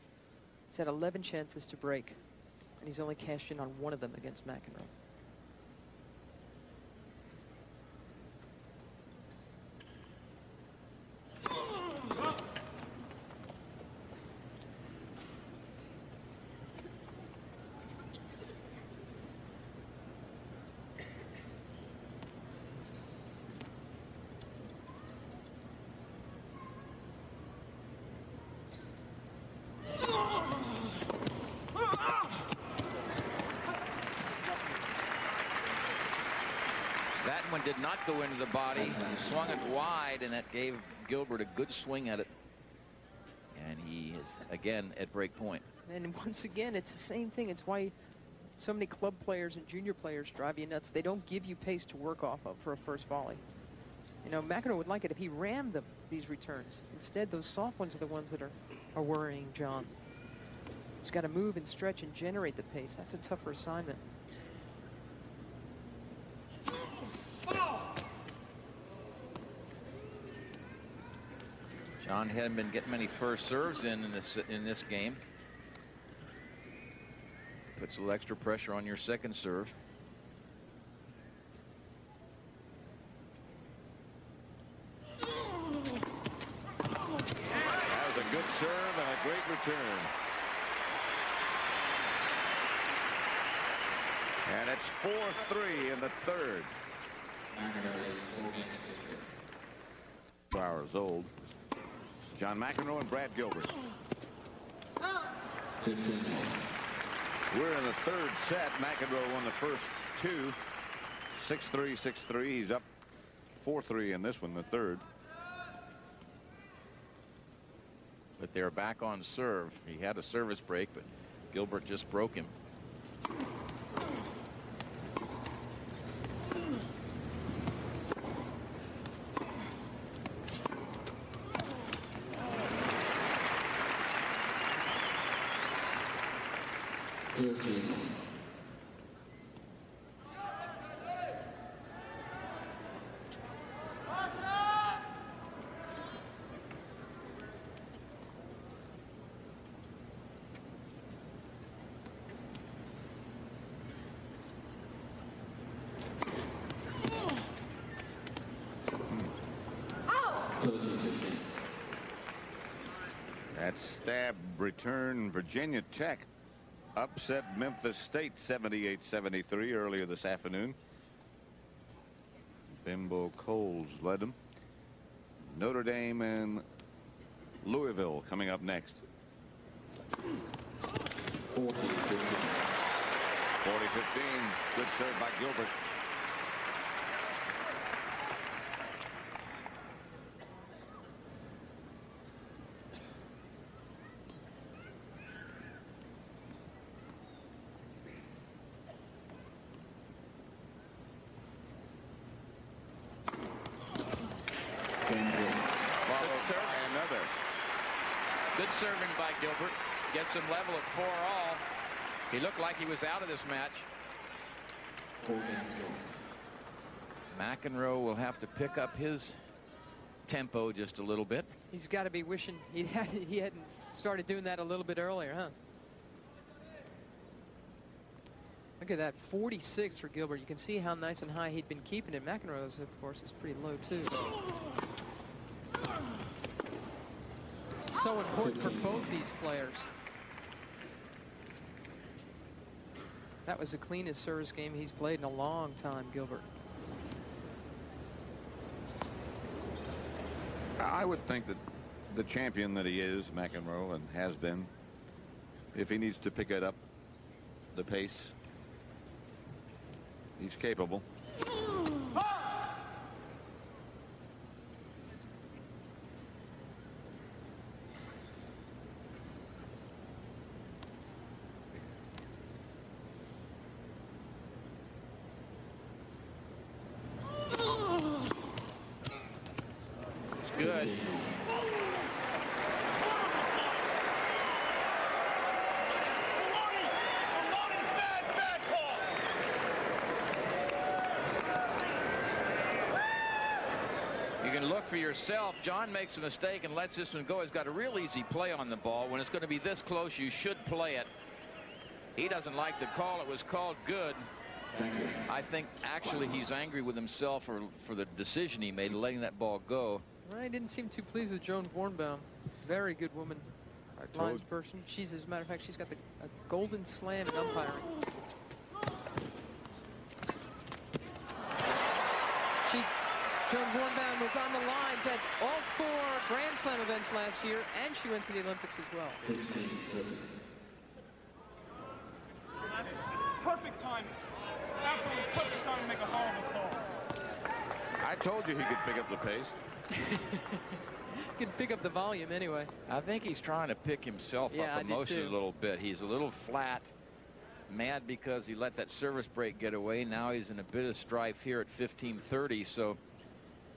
[SPEAKER 5] He's had 11 chances to break, and he's only cashed in on 1 of them against McEnroe.
[SPEAKER 3] Did not go into the body. He swung it wide, and that gave Gilbert a good swing at it. And he is again at break point.
[SPEAKER 5] And once again, it's the same thing. It's why so many club players and junior players drive you nuts. They don't give you pace to work off of for a first volley. You know, McEnroe would like it if he rammed them, these returns. Instead, those soft ones are the ones that are worrying John. He's got to move and stretch and generate the pace. That's a tougher assignment.
[SPEAKER 3] John hadn't been getting many first serves in this game. Puts a little extra pressure on your second serve.
[SPEAKER 1] That was a good serve and a great return. And it's 4-3 in the third. 4 hours old. John McEnroe and Brad Gilbert. We're in the third set. McEnroe won the first 2. 6-3, 6-3. He's up 4-3 in this one, the third.
[SPEAKER 3] But they're back on serve. He had a service break, but Gilbert just broke him.
[SPEAKER 1] That stab return. Virginia Tech upset Memphis State 78-73 earlier this afternoon. Bimbo Coles led them. Notre Dame and Louisville coming up next.
[SPEAKER 9] 40-15.
[SPEAKER 1] 40-15. Good serve by Gilbert.
[SPEAKER 3] serving by Gilbert. Gets him level at 4-all. He looked like he was out of this match. McEnroe will have to pick up his tempo just a little bit.
[SPEAKER 5] He's got to be wishing he hadn't started doing that a little bit earlier, huh? Look at that, 46 for Gilbert. You can see how nice and high he'd been keeping it. McEnroe's, of course, is pretty low too. It's so important for both these players. That was the cleanest service game he's played in a long time, Gilbert.
[SPEAKER 1] I would think that the champion that he is, McEnroe, and has been, if he needs to pick it up, the pace, he's capable.
[SPEAKER 3] Good. You can look for yourself. John makes a mistake and lets this one go. He's got a real easy play on the ball. When it's going to be this close, you should play it. He doesn't like the call. It was called good. I think actually he's angry with himself for the decision he made, letting that ball go.
[SPEAKER 5] Well, he didn't seem too pleased with Joan Bornbaum. Very good woman, lines person. She's, as a matter of fact, she's got a golden slam in umpiring. Joan Bornbaum was on the lines at all 4 Grand Slam events last year, and she went to the Olympics as well.
[SPEAKER 8] Perfect timing. Absolutely perfect time to make a horrible call.
[SPEAKER 1] I told you he could pick up the pace.
[SPEAKER 5] He could pick up the volume anyway.
[SPEAKER 3] I think he's trying to pick himself up emotionally a little bit. He's a little flat, mad because he let that service break get away. Now he's in a bit of strife here at 15:30, so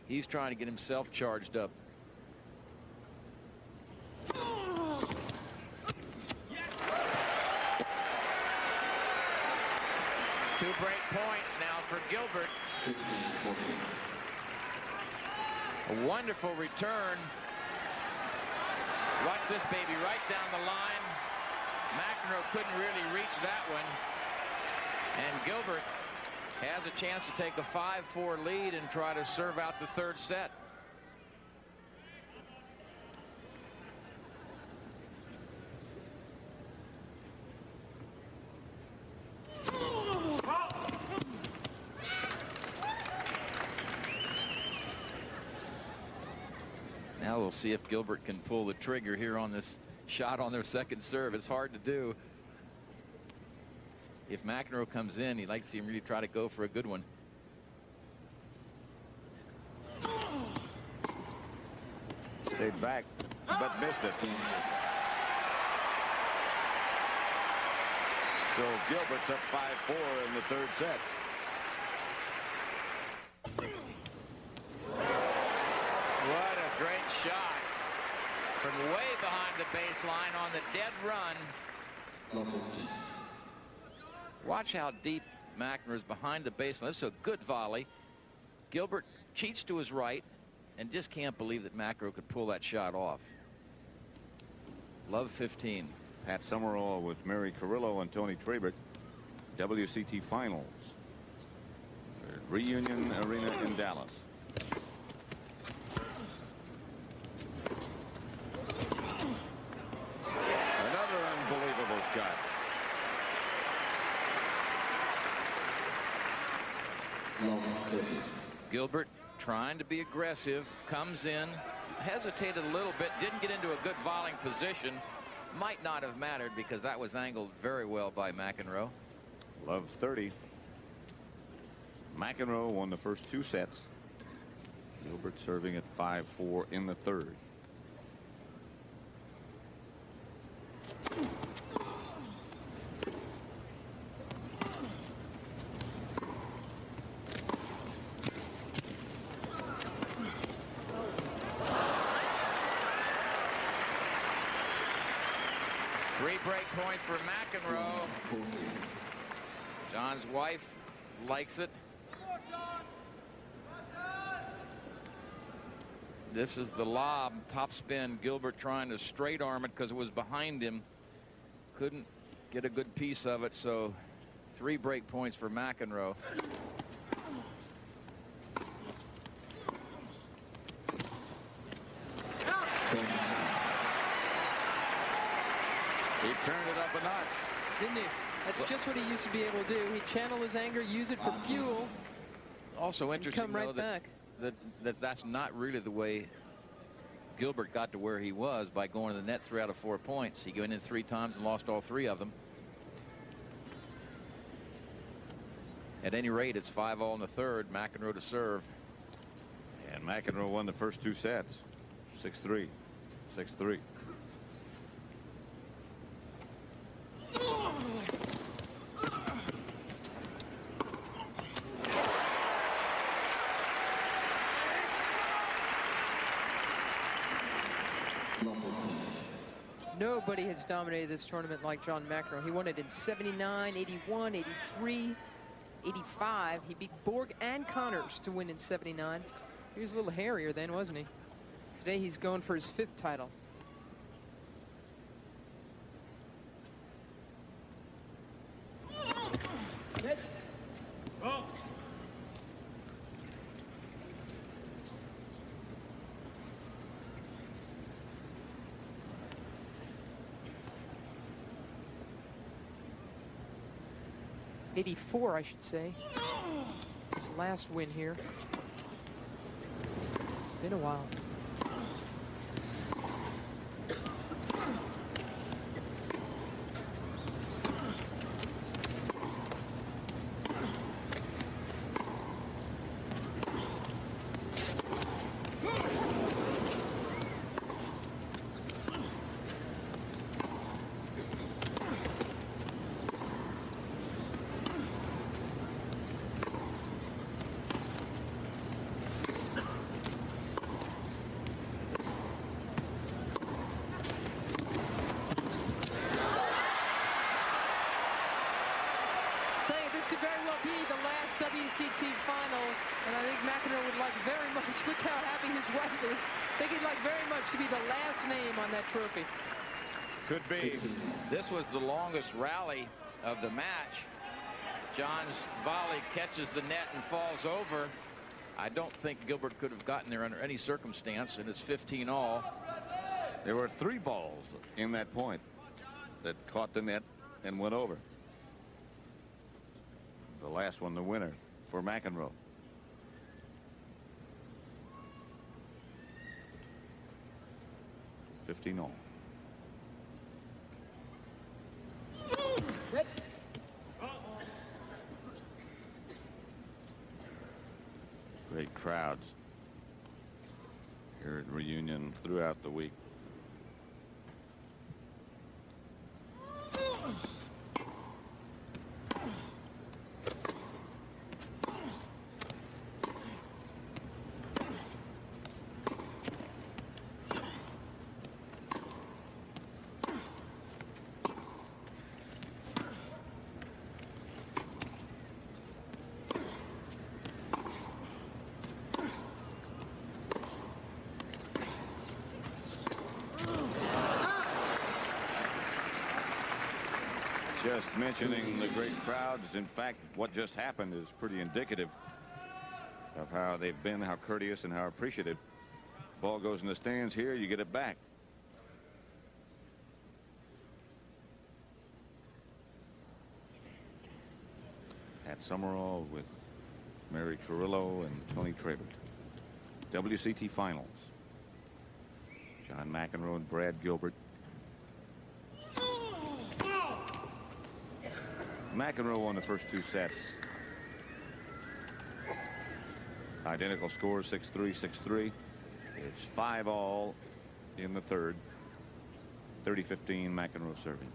[SPEAKER 3] he's trying to get himself charged up. 2 break points now for Gilbert. A wonderful return. Watch this baby right down the line. McEnroe couldn't really reach that one. And Gilbert has a chance to take a 5-4 lead and try to serve out the 3rd set. Now we'll see if Gilbert can pull the trigger here on this shot on their 2nd serve. It's hard to do. If McEnroe comes in, he'd like to see him really try to go for a good one.
[SPEAKER 1] Stayed back, but missed it. So Gilbert's up 5-4 in the 3rd set.
[SPEAKER 3] What a great shot from way behind the baseline on the dead run. Watch how deep McEnroe is behind the baseline. This is a good volley. Gilbert cheats to his right and just can't believe that McEnroe could pull that shot off. Love 15.
[SPEAKER 1] Pat Summerall with Mary Carrillo and Tony Trabert. WCT Finals. Reunion Arena in Dallas. Another unbelievable shot.
[SPEAKER 3] Gilbert trying to be aggressive, comes in, hesitated a little bit, didn't get into a good volleying position. Might not have mattered because that was angled very well by McEnroe.
[SPEAKER 1] Love 30. McEnroe won the first 2 sets. Gilbert serving at 5-4 in the 3rd.
[SPEAKER 3] break points for McEnroe. John's wife likes it. This is the lob, top spin. Gilbert trying to straight arm it because it was behind him. Couldn't get a good piece of it, so 3 break points for McEnroe.
[SPEAKER 1] He turned it up a notch.
[SPEAKER 5] Didn't he? That's just what he used to be able to do. He'd channel his anger, use it for fuel.
[SPEAKER 3] Also interesting,
[SPEAKER 5] come right
[SPEAKER 3] though,
[SPEAKER 5] back.
[SPEAKER 3] that's not really the way Gilbert got to where he was, by going to the net 3 out of 4 points. He went in 3 times and lost all 3 of them. At any rate, it's 5-all in the third. McEnroe to serve.
[SPEAKER 1] And McEnroe won the first 2 sets. 6-3. 6-3.
[SPEAKER 5] Nobody has dominated this tournament like John McEnroe. He won it in 79, 81, 83, 85. He beat Borg and Connors to win in 79. He was a little hairier then, wasn't he? Today he's going for his 5th title.
[SPEAKER 10] Oh.
[SPEAKER 5] '84, I should say. His last win here. Been a while. WCT final, and I think McEnroe would like very much, look how happy his wife is. I think he'd like very much to be the last name on that trophy.
[SPEAKER 1] Could be.
[SPEAKER 3] This was the longest rally of the match. John's volley catches the net and falls over. I don't think Gilbert could have gotten there under any circumstance, and it's 15-all.
[SPEAKER 1] There were 3 balls in that point that caught the net and went over. The last one, the winner for McEnroe. $15-all. Great crowds here at Reunion throughout the week. Just mentioning the great crowds. In fact, what just happened is pretty indicative of how they've been, how courteous and how appreciative. Ball goes in the stands here, you get it back. At Summerall with Mary Carrillo and Tony Trabert. WCT Finals. John McEnroe and Brad Gilbert. McEnroe won the first 2 sets. Identical score, 6-3, 6-3. It's 5-all in the third. 30-15, McEnroe serving.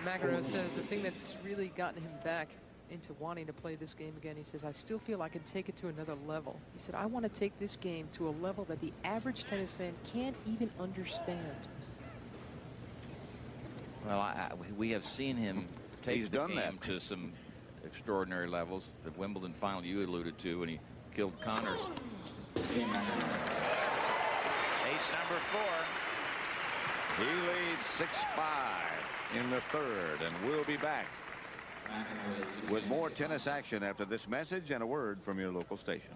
[SPEAKER 5] McEnroe says the thing that's really gotten him back into wanting to play this game again, he says, I still feel I can take it to another level. He said, I want to take this game to a level that the average tennis fan can't even understand.
[SPEAKER 3] Well, we have seen him take the game to some extraordinary levels. The Wimbledon final you alluded to when he killed Connors. Ace number 4.
[SPEAKER 1] He leads 6-5 in the third, and we'll be back with more tennis action after this message and a word from your local station.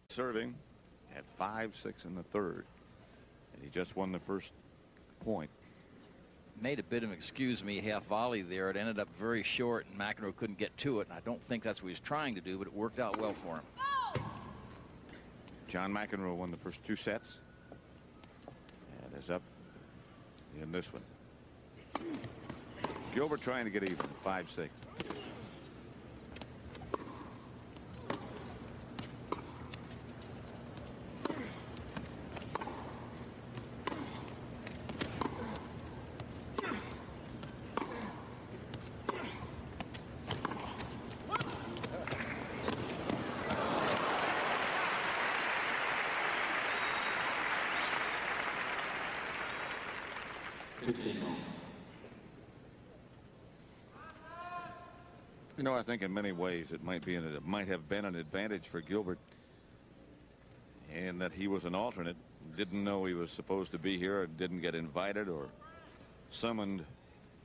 [SPEAKER 1] Serving at 5-6 in the third, and he just won the first point.
[SPEAKER 3] Made a bit of an excuse me half volley there. It ended up very short, and McEnroe couldn't get to it. And I don't think that's what he was trying to do, but it worked out well for him.
[SPEAKER 1] John McEnroe won the first 2 sets and is up in this one. Gilbert trying to get even, 5-6. You know, I think in many ways it might have been an advantage for Gilbert, and that he was an alternate, didn't know he was supposed to be here, or didn't get invited or summoned,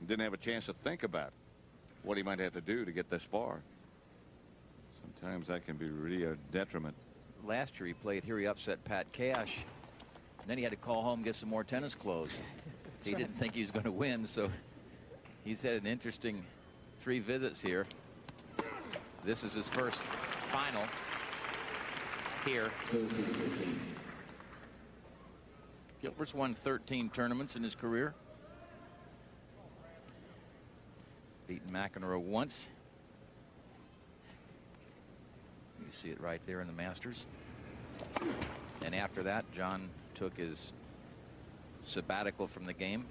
[SPEAKER 1] didn't have a chance to think about what he might have to do to get this far. Sometimes that can be really a detriment.
[SPEAKER 3] Last year he played here, he upset Pat Cash, and then he had to call home and get some more tennis clothes. He didn't think he was going to win, so he's had an interesting 3 visits here. This is his first final here. Gilbert's won 13 tournaments in his career. Beaten McEnroe once. You see it right there in the Masters. And after that, John took his sabbatical from the game.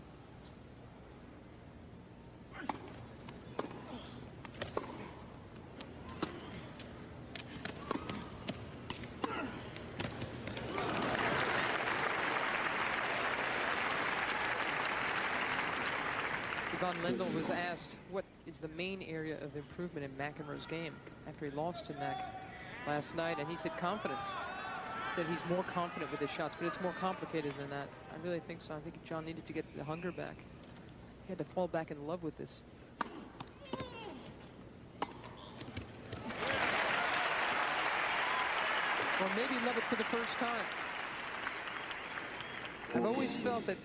[SPEAKER 5] Lendl was asked what is the main area of improvement in McEnroe's game after he lost to Mac last night, and he said confidence. He said he's more confident with his shots, but it's more complicated than that. I really think so. I think John needed to get the hunger back. He had to fall back in love with this. Or maybe love it for the first time. I've always felt that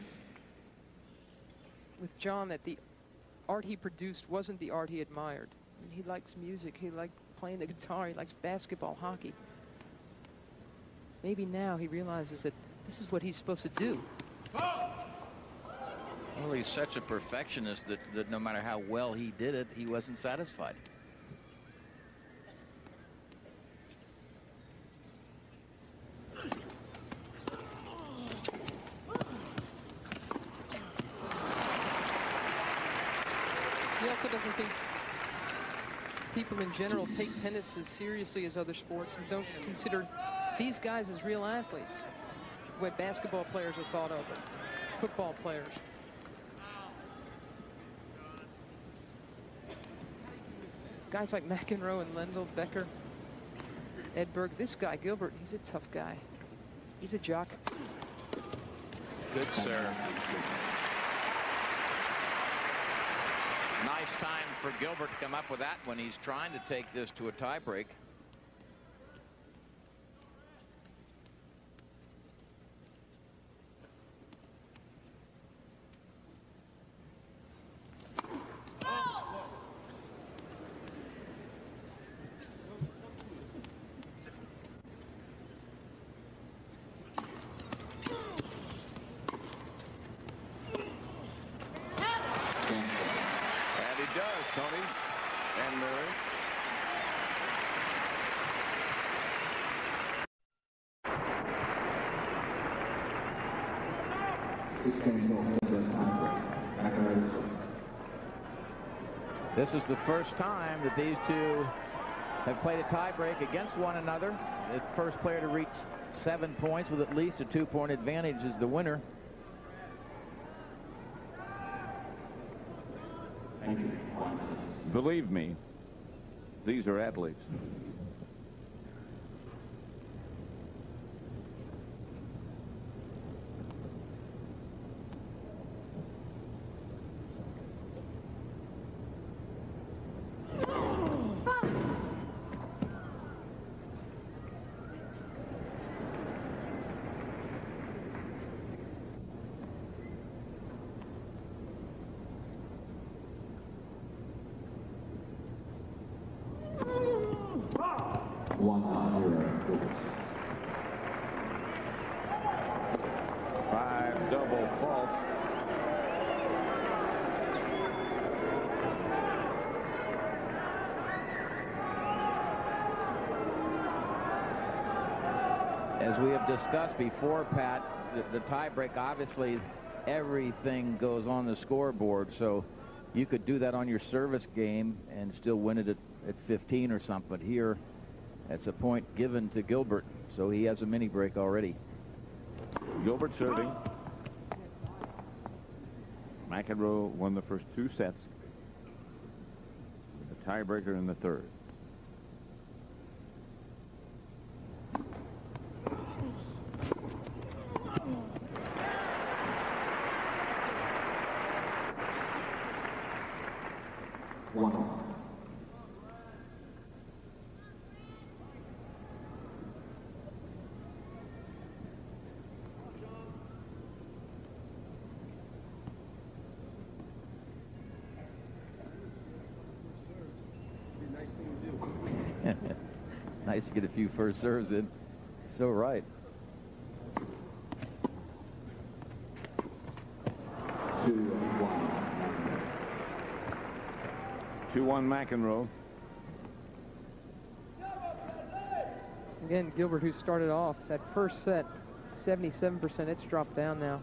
[SPEAKER 5] with John that the art he produced wasn't the art he admired. I mean, he likes music, he liked playing the guitar, he likes basketball, hockey. Maybe now he realizes that this is what he's supposed to do.
[SPEAKER 3] Well, he's such a perfectionist that no matter how well he did it, he wasn't satisfied.
[SPEAKER 5] He also doesn't think people in general take tennis as seriously as other sports and don't consider these guys as real athletes, the way basketball players are thought of, or football players. Guys like McEnroe and Lendl, Becker, Edberg. This guy, Gilbert, he's a tough guy. He's a jock.
[SPEAKER 3] Good serve. Nice time for Gilbert to come up with that when he's trying to take this to a tiebreak.
[SPEAKER 1] Tony and Murray.
[SPEAKER 9] This game is over.
[SPEAKER 3] This is the first time that these two have played a tiebreak against one another. The first player to reach 7 points with at least a 2-point advantage is the winner.
[SPEAKER 1] Believe me, these are athletes.
[SPEAKER 3] As we have discussed before, Pat, the tiebreak, obviously everything goes on the scoreboard, so you could do that on your service game and still win it at 15 or something. But here, that's a point given to Gilbert, so he has a mini break already.
[SPEAKER 1] Gilbert serving. McEnroe won the first 2 sets. The tiebreaker in the third.
[SPEAKER 3] Nice to get a few first serves in. So right. 2-1 McEnroe.
[SPEAKER 5] Again, Gilbert, who started off that first set, 77%. It's dropped down now.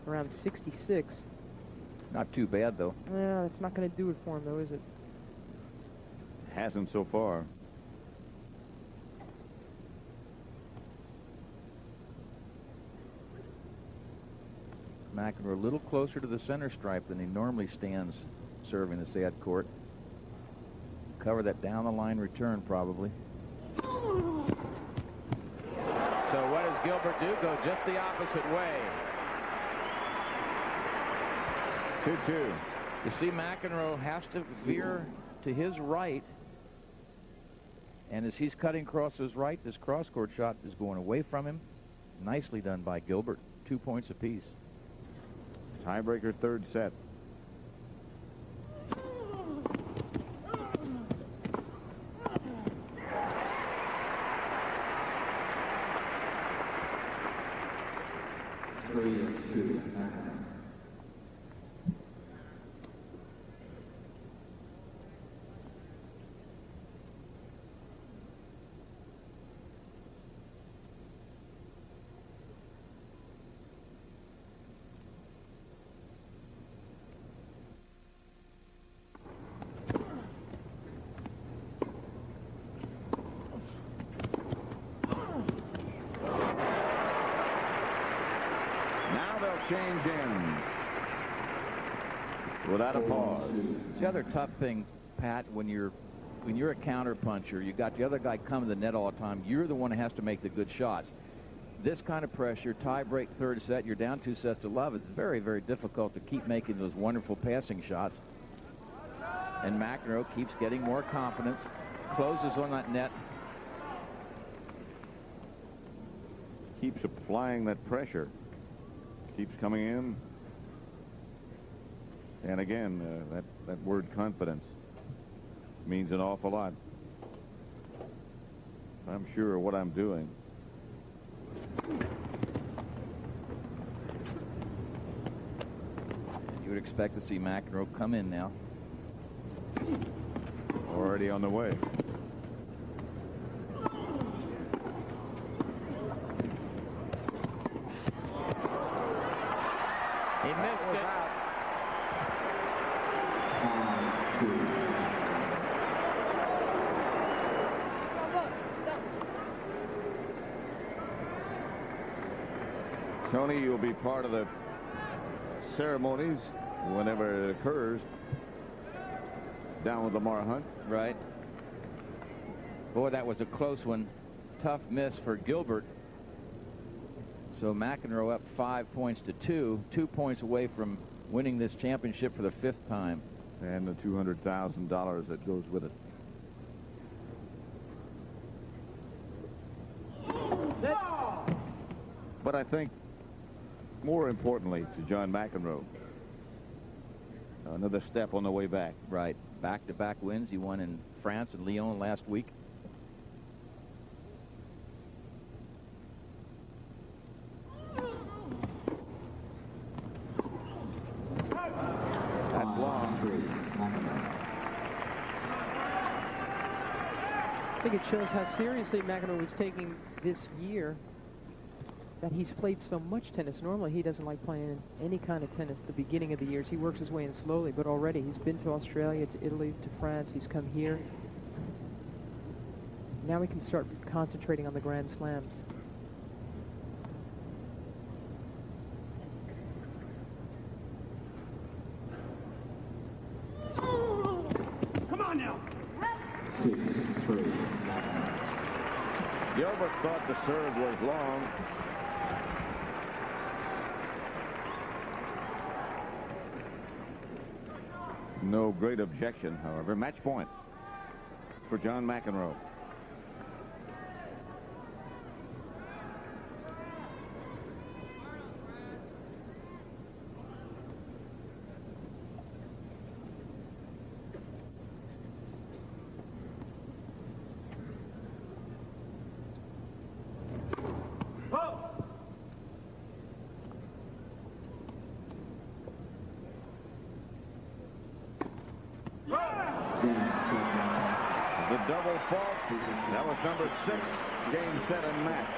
[SPEAKER 5] Around 66.
[SPEAKER 3] Not too bad, though.
[SPEAKER 5] Yeah, that's not going to do it for him, though, is it?
[SPEAKER 1] Hasn't so far.
[SPEAKER 3] McEnroe a little closer to the center stripe than he normally stands serving the sad court. Cover that down the line return probably. So what does Gilbert do? Go just the opposite way.
[SPEAKER 1] 2-2.
[SPEAKER 3] You see, McEnroe has to veer to his right, and as he's cutting across his right, this cross-court shot is going away from him. Nicely done by Gilbert. 2 points apiece.
[SPEAKER 1] Tiebreaker third set. Change in without a pause.
[SPEAKER 3] The other tough thing, Pat, when you're a counter puncher, you got the other guy coming to the net all the time. You're the one who has to make the good shots. This kind of pressure, tie break third set, you're down 2 sets to love. It's very, very difficult to keep making those wonderful passing shots. And McEnroe keeps getting more confidence, closes on that net.
[SPEAKER 1] Keeps applying that pressure. Keeps coming in. And again, that word confidence means an awful lot. I'm sure of what I'm doing.
[SPEAKER 3] You would expect to see McEnroe come in now.
[SPEAKER 1] Already on the way.
[SPEAKER 2] missed it.
[SPEAKER 1] Tony, you'll be part of the ceremonies whenever it occurs down with Lamar Hunt.
[SPEAKER 3] Right. Boy, that was a close one. Tough miss for Gilbert. So McEnroe up 5 points to 2 points away from winning this championship for the 5th time.
[SPEAKER 1] And the $200,000 that goes with it. But I think more importantly to John McEnroe, another step on the way back.
[SPEAKER 3] Right. Back-to-back wins. He won in France and Lyon last week.
[SPEAKER 1] That's long.
[SPEAKER 5] I think it shows how seriously McEnroe was taking this year, that he's played so much tennis. Normally he doesn't like playing any kind of tennis at the beginning of the years. He works his way in slowly, but already he's been to Australia, to Italy, to France. He's come here. Now we can start concentrating on the Grand Slams.
[SPEAKER 10] Come on now.
[SPEAKER 9] 6-3.
[SPEAKER 1] Gilbert thought the serve was long. No great objection, however. Match point for John McEnroe. The double fault. That was number 6, game, set, and match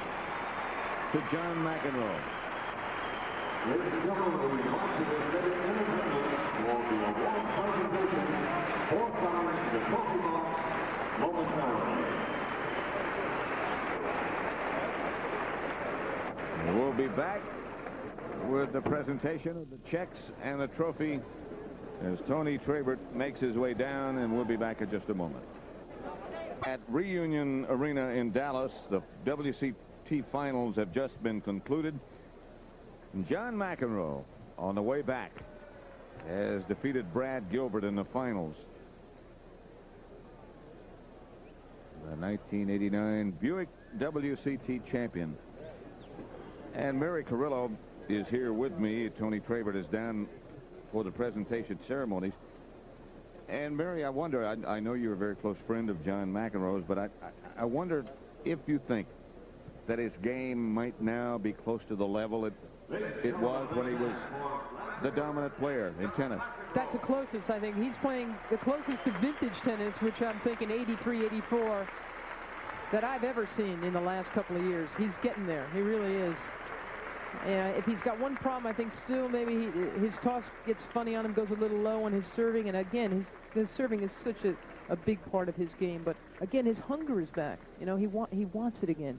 [SPEAKER 1] to John McEnroe.
[SPEAKER 9] Ladies and gentlemen, we want to consider independence for the award presentation forthcoming the trophy box momentarily.
[SPEAKER 1] We'll be back with the presentation of the checks and the trophy as Tony Trabert makes his way down, and we'll be back in just a moment. At Reunion Arena in Dallas, the WCT finals have just been concluded. And John McEnroe, on the way back, has defeated Brad Gilbert in the finals. The 1989 Buick WCT champion. And Mary Carrillo is here with me. Tony Trabert is down for the presentation ceremonies. And Mary, I wonder, I know you're a very close friend of John McEnroe's, but I wonder if you think that his game might now be close to the level it was when he was the dominant player in tennis.
[SPEAKER 5] That's the closest. I think he's playing the closest to vintage tennis, which I'm thinking 83, 84, that I've ever seen in the last couple of years. He's getting there. He really is. If he's got one problem, I think still maybe his toss gets funny on him, goes a little low on his serving. And again, his serving is such a big part of his game. But again, his hunger is back. You know, he wants it again.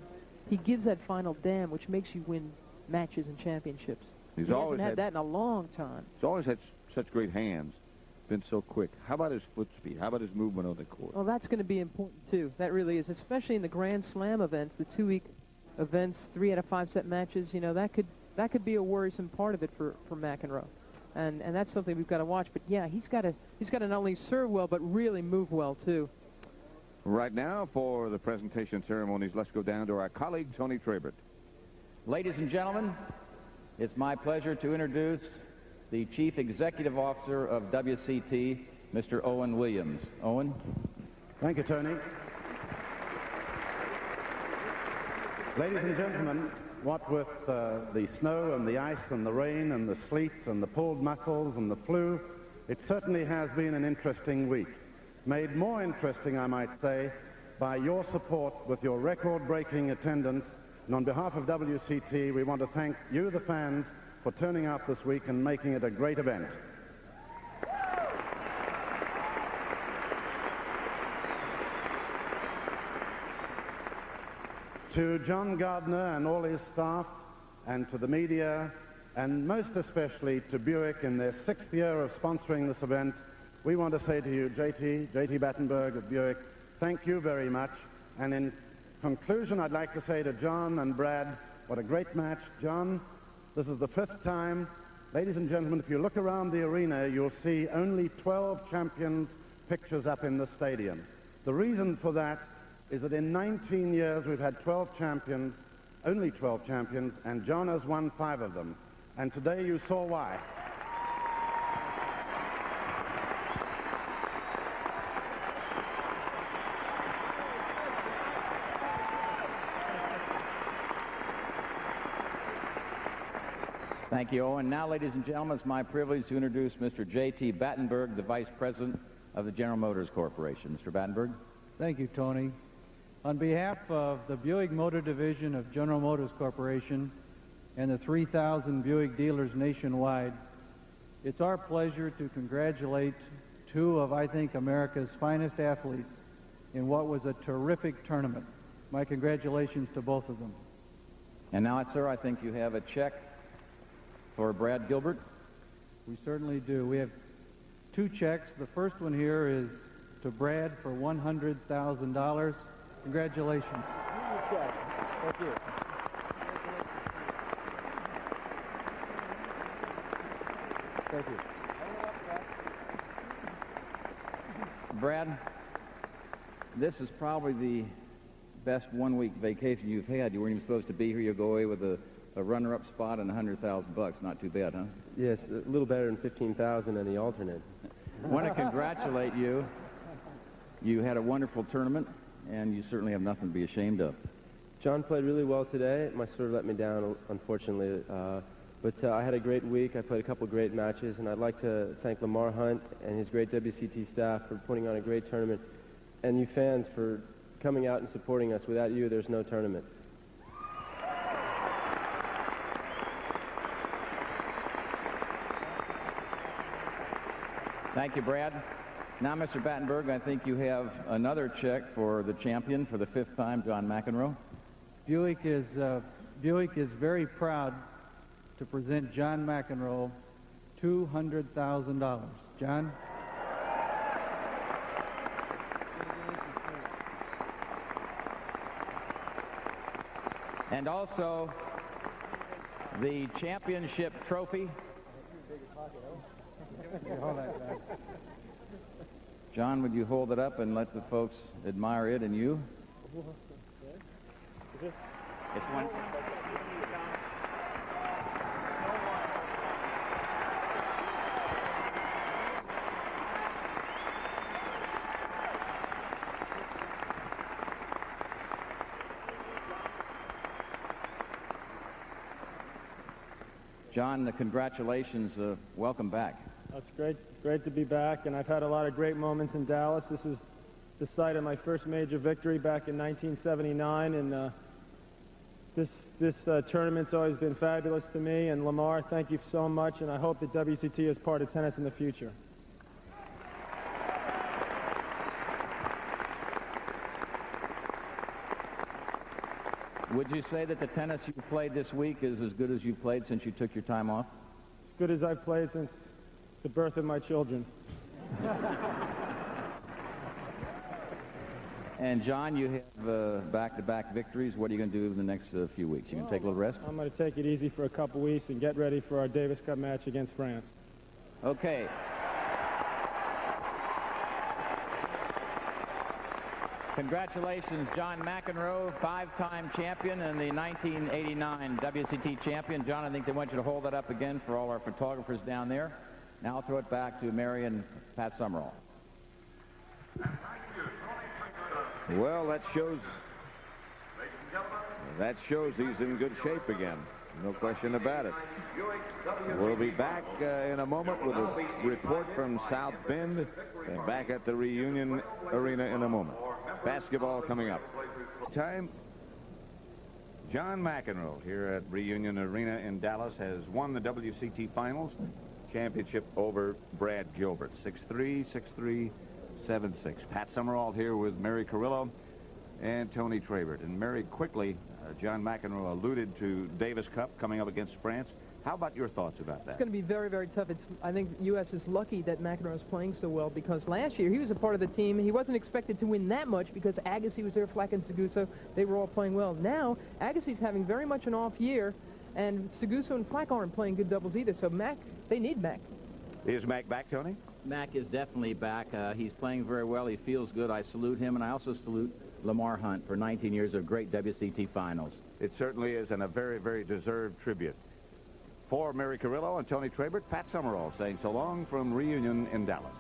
[SPEAKER 5] He gives that final damn, which makes you win matches and championships. He hasn't had that in a long time.
[SPEAKER 1] He's always had such great hands, been so quick. How about his foot speed? How about his movement on the court?
[SPEAKER 5] Well, that's going to be important too. That really is, especially in the Grand Slam events, the 2-week events, 3 out of 5 set matches. You know, that could be a worrisome part of it for McEnroe, and that's something we've got to watch. But yeah, he's got to not only serve well but really move well too.
[SPEAKER 1] Right now, for the presentation ceremonies, let's go down to our colleague Tony Trabert.
[SPEAKER 3] Ladies and gentlemen, it's my pleasure to introduce the Chief Executive Officer of WCT, Mr. Owen Williams. Owen.
[SPEAKER 12] Thank you, Tony. Ladies and gentlemen, what with the snow and the ice and the rain and the sleet and the pulled muscles and the flu, it certainly has been an interesting week. Made more interesting, I might say, by your support with your record-breaking attendance. And on behalf of WCT, we want to thank you, the fans, for turning out this week and making it a great event. To John Gardner and all his staff, and to the media, and most especially to Buick in their 6th year of sponsoring this event, we want to say to you, J.T. Battenberg of Buick, thank you very much. And in conclusion, I'd like to say to John and Brad, what a great match. John, this is the 5th time. Ladies and gentlemen, if you look around the arena, you'll see only 12 champions' pictures up in the stadium. The reason for that is that in 19 years we've had 12 champions, only 12 champions, and John has won 5 of them. And today you saw why.
[SPEAKER 3] Thank you, Owen. Now, ladies and gentlemen, it's my privilege to introduce Mr. J.T. Battenberg, the Vice President of the General Motors Corporation. Mr. Battenberg.
[SPEAKER 13] Thank you, Tony. On behalf of the Buick Motor Division of General Motors Corporation and the 3,000 Buick dealers nationwide, it's our pleasure to congratulate 2 of, I think, America's finest athletes in what was a terrific tournament. My congratulations to both of them.
[SPEAKER 3] And now, sir, I think you have a check for Brad Gilbert.
[SPEAKER 13] We certainly do. We have 2 checks. The first one here is to Brad for $100,000. Congratulations.
[SPEAKER 6] Thank you. Thank you.
[SPEAKER 3] Brad, this is probably the best one-week vacation you've had. You weren't even supposed to be here. You'll go away with a runner-up spot and $100,000. Not too bad, huh?
[SPEAKER 6] Yes, a little better than $15,000 on the alternate.
[SPEAKER 3] I want to congratulate you. You had a wonderful tournament, and you certainly have nothing to be ashamed of.
[SPEAKER 6] John played really well today. My serve let me down, unfortunately. But I had a great week. I played a couple great matches, and I'd like to thank Lamar Hunt and his great WCT staff for putting on a great tournament, and you fans for coming out and supporting us. Without you, there's no tournament.
[SPEAKER 3] Thank you, Brad. Now, Mr. Battenberg, I think you have another check for the champion for the 5th time, John McEnroe.
[SPEAKER 13] Buick is very proud to present John McEnroe $200,000. John?
[SPEAKER 3] And also the championship trophy. John, would you hold it up and let the folks admire it and you? It's one. John, congratulations. Welcome back.
[SPEAKER 8] That's great to be back, and I've had a lot of great moments in Dallas. This is the site of my first major victory back in 1979, and this tournament's always been fabulous to me. And Lamar, thank you so much, and I hope that WCT is part of tennis in the future.
[SPEAKER 3] Would you say that the tennis you played this week is as good as you've played since you took your time off?
[SPEAKER 8] As good as I've played since the birth of my children.
[SPEAKER 3] And John, you have back-to-back victories. What are you going to do in the next few weeks? You going to take a little rest?
[SPEAKER 8] I'm going to take it easy for a couple weeks and get ready for our Davis Cup match against France.
[SPEAKER 3] Okay. Congratulations, John McEnroe, 5-time champion and the 1989 WCT champion. John, I think they want you to hold that up again for all our photographers down there. Now I'll throw it back to Mary and Pat Summerall.
[SPEAKER 1] Well, that shows he's in good shape again. No question about it. We'll be back in a moment with a report from South Bend and back at the Reunion Arena in a moment. Basketball coming up. Time. John McEnroe here at Reunion Arena in Dallas has won the WCT Finals championship over Brad Gilbert. 6-3, 6-3, 7-6. Pat Summerall here with Mary Carrillo and Tony Trabert. And Mary, quickly, John McEnroe alluded to Davis Cup coming up against France. How about your thoughts about that?
[SPEAKER 5] It's going to be very, very tough. I think the U.S. is lucky that McEnroe is playing so well, because last year he was a part of the team. He wasn't expected to win that much because Agassi was there, Flack and Seguso. They were all playing well. Now, Agassi's having very much an off year, and Seguso and Flack aren't playing good doubles either. So Mac, they need Mac.
[SPEAKER 1] Is Mac back, Tony?
[SPEAKER 3] Mac is definitely back. He's playing very well. He feels good. I salute him, and I also salute Lamar Hunt for 19 years of great WCT finals.
[SPEAKER 1] It certainly is, and a very, very deserved tribute. For Mary Carrillo and Tony Trabert, Pat Summerall saying so long from Reunion in Dallas.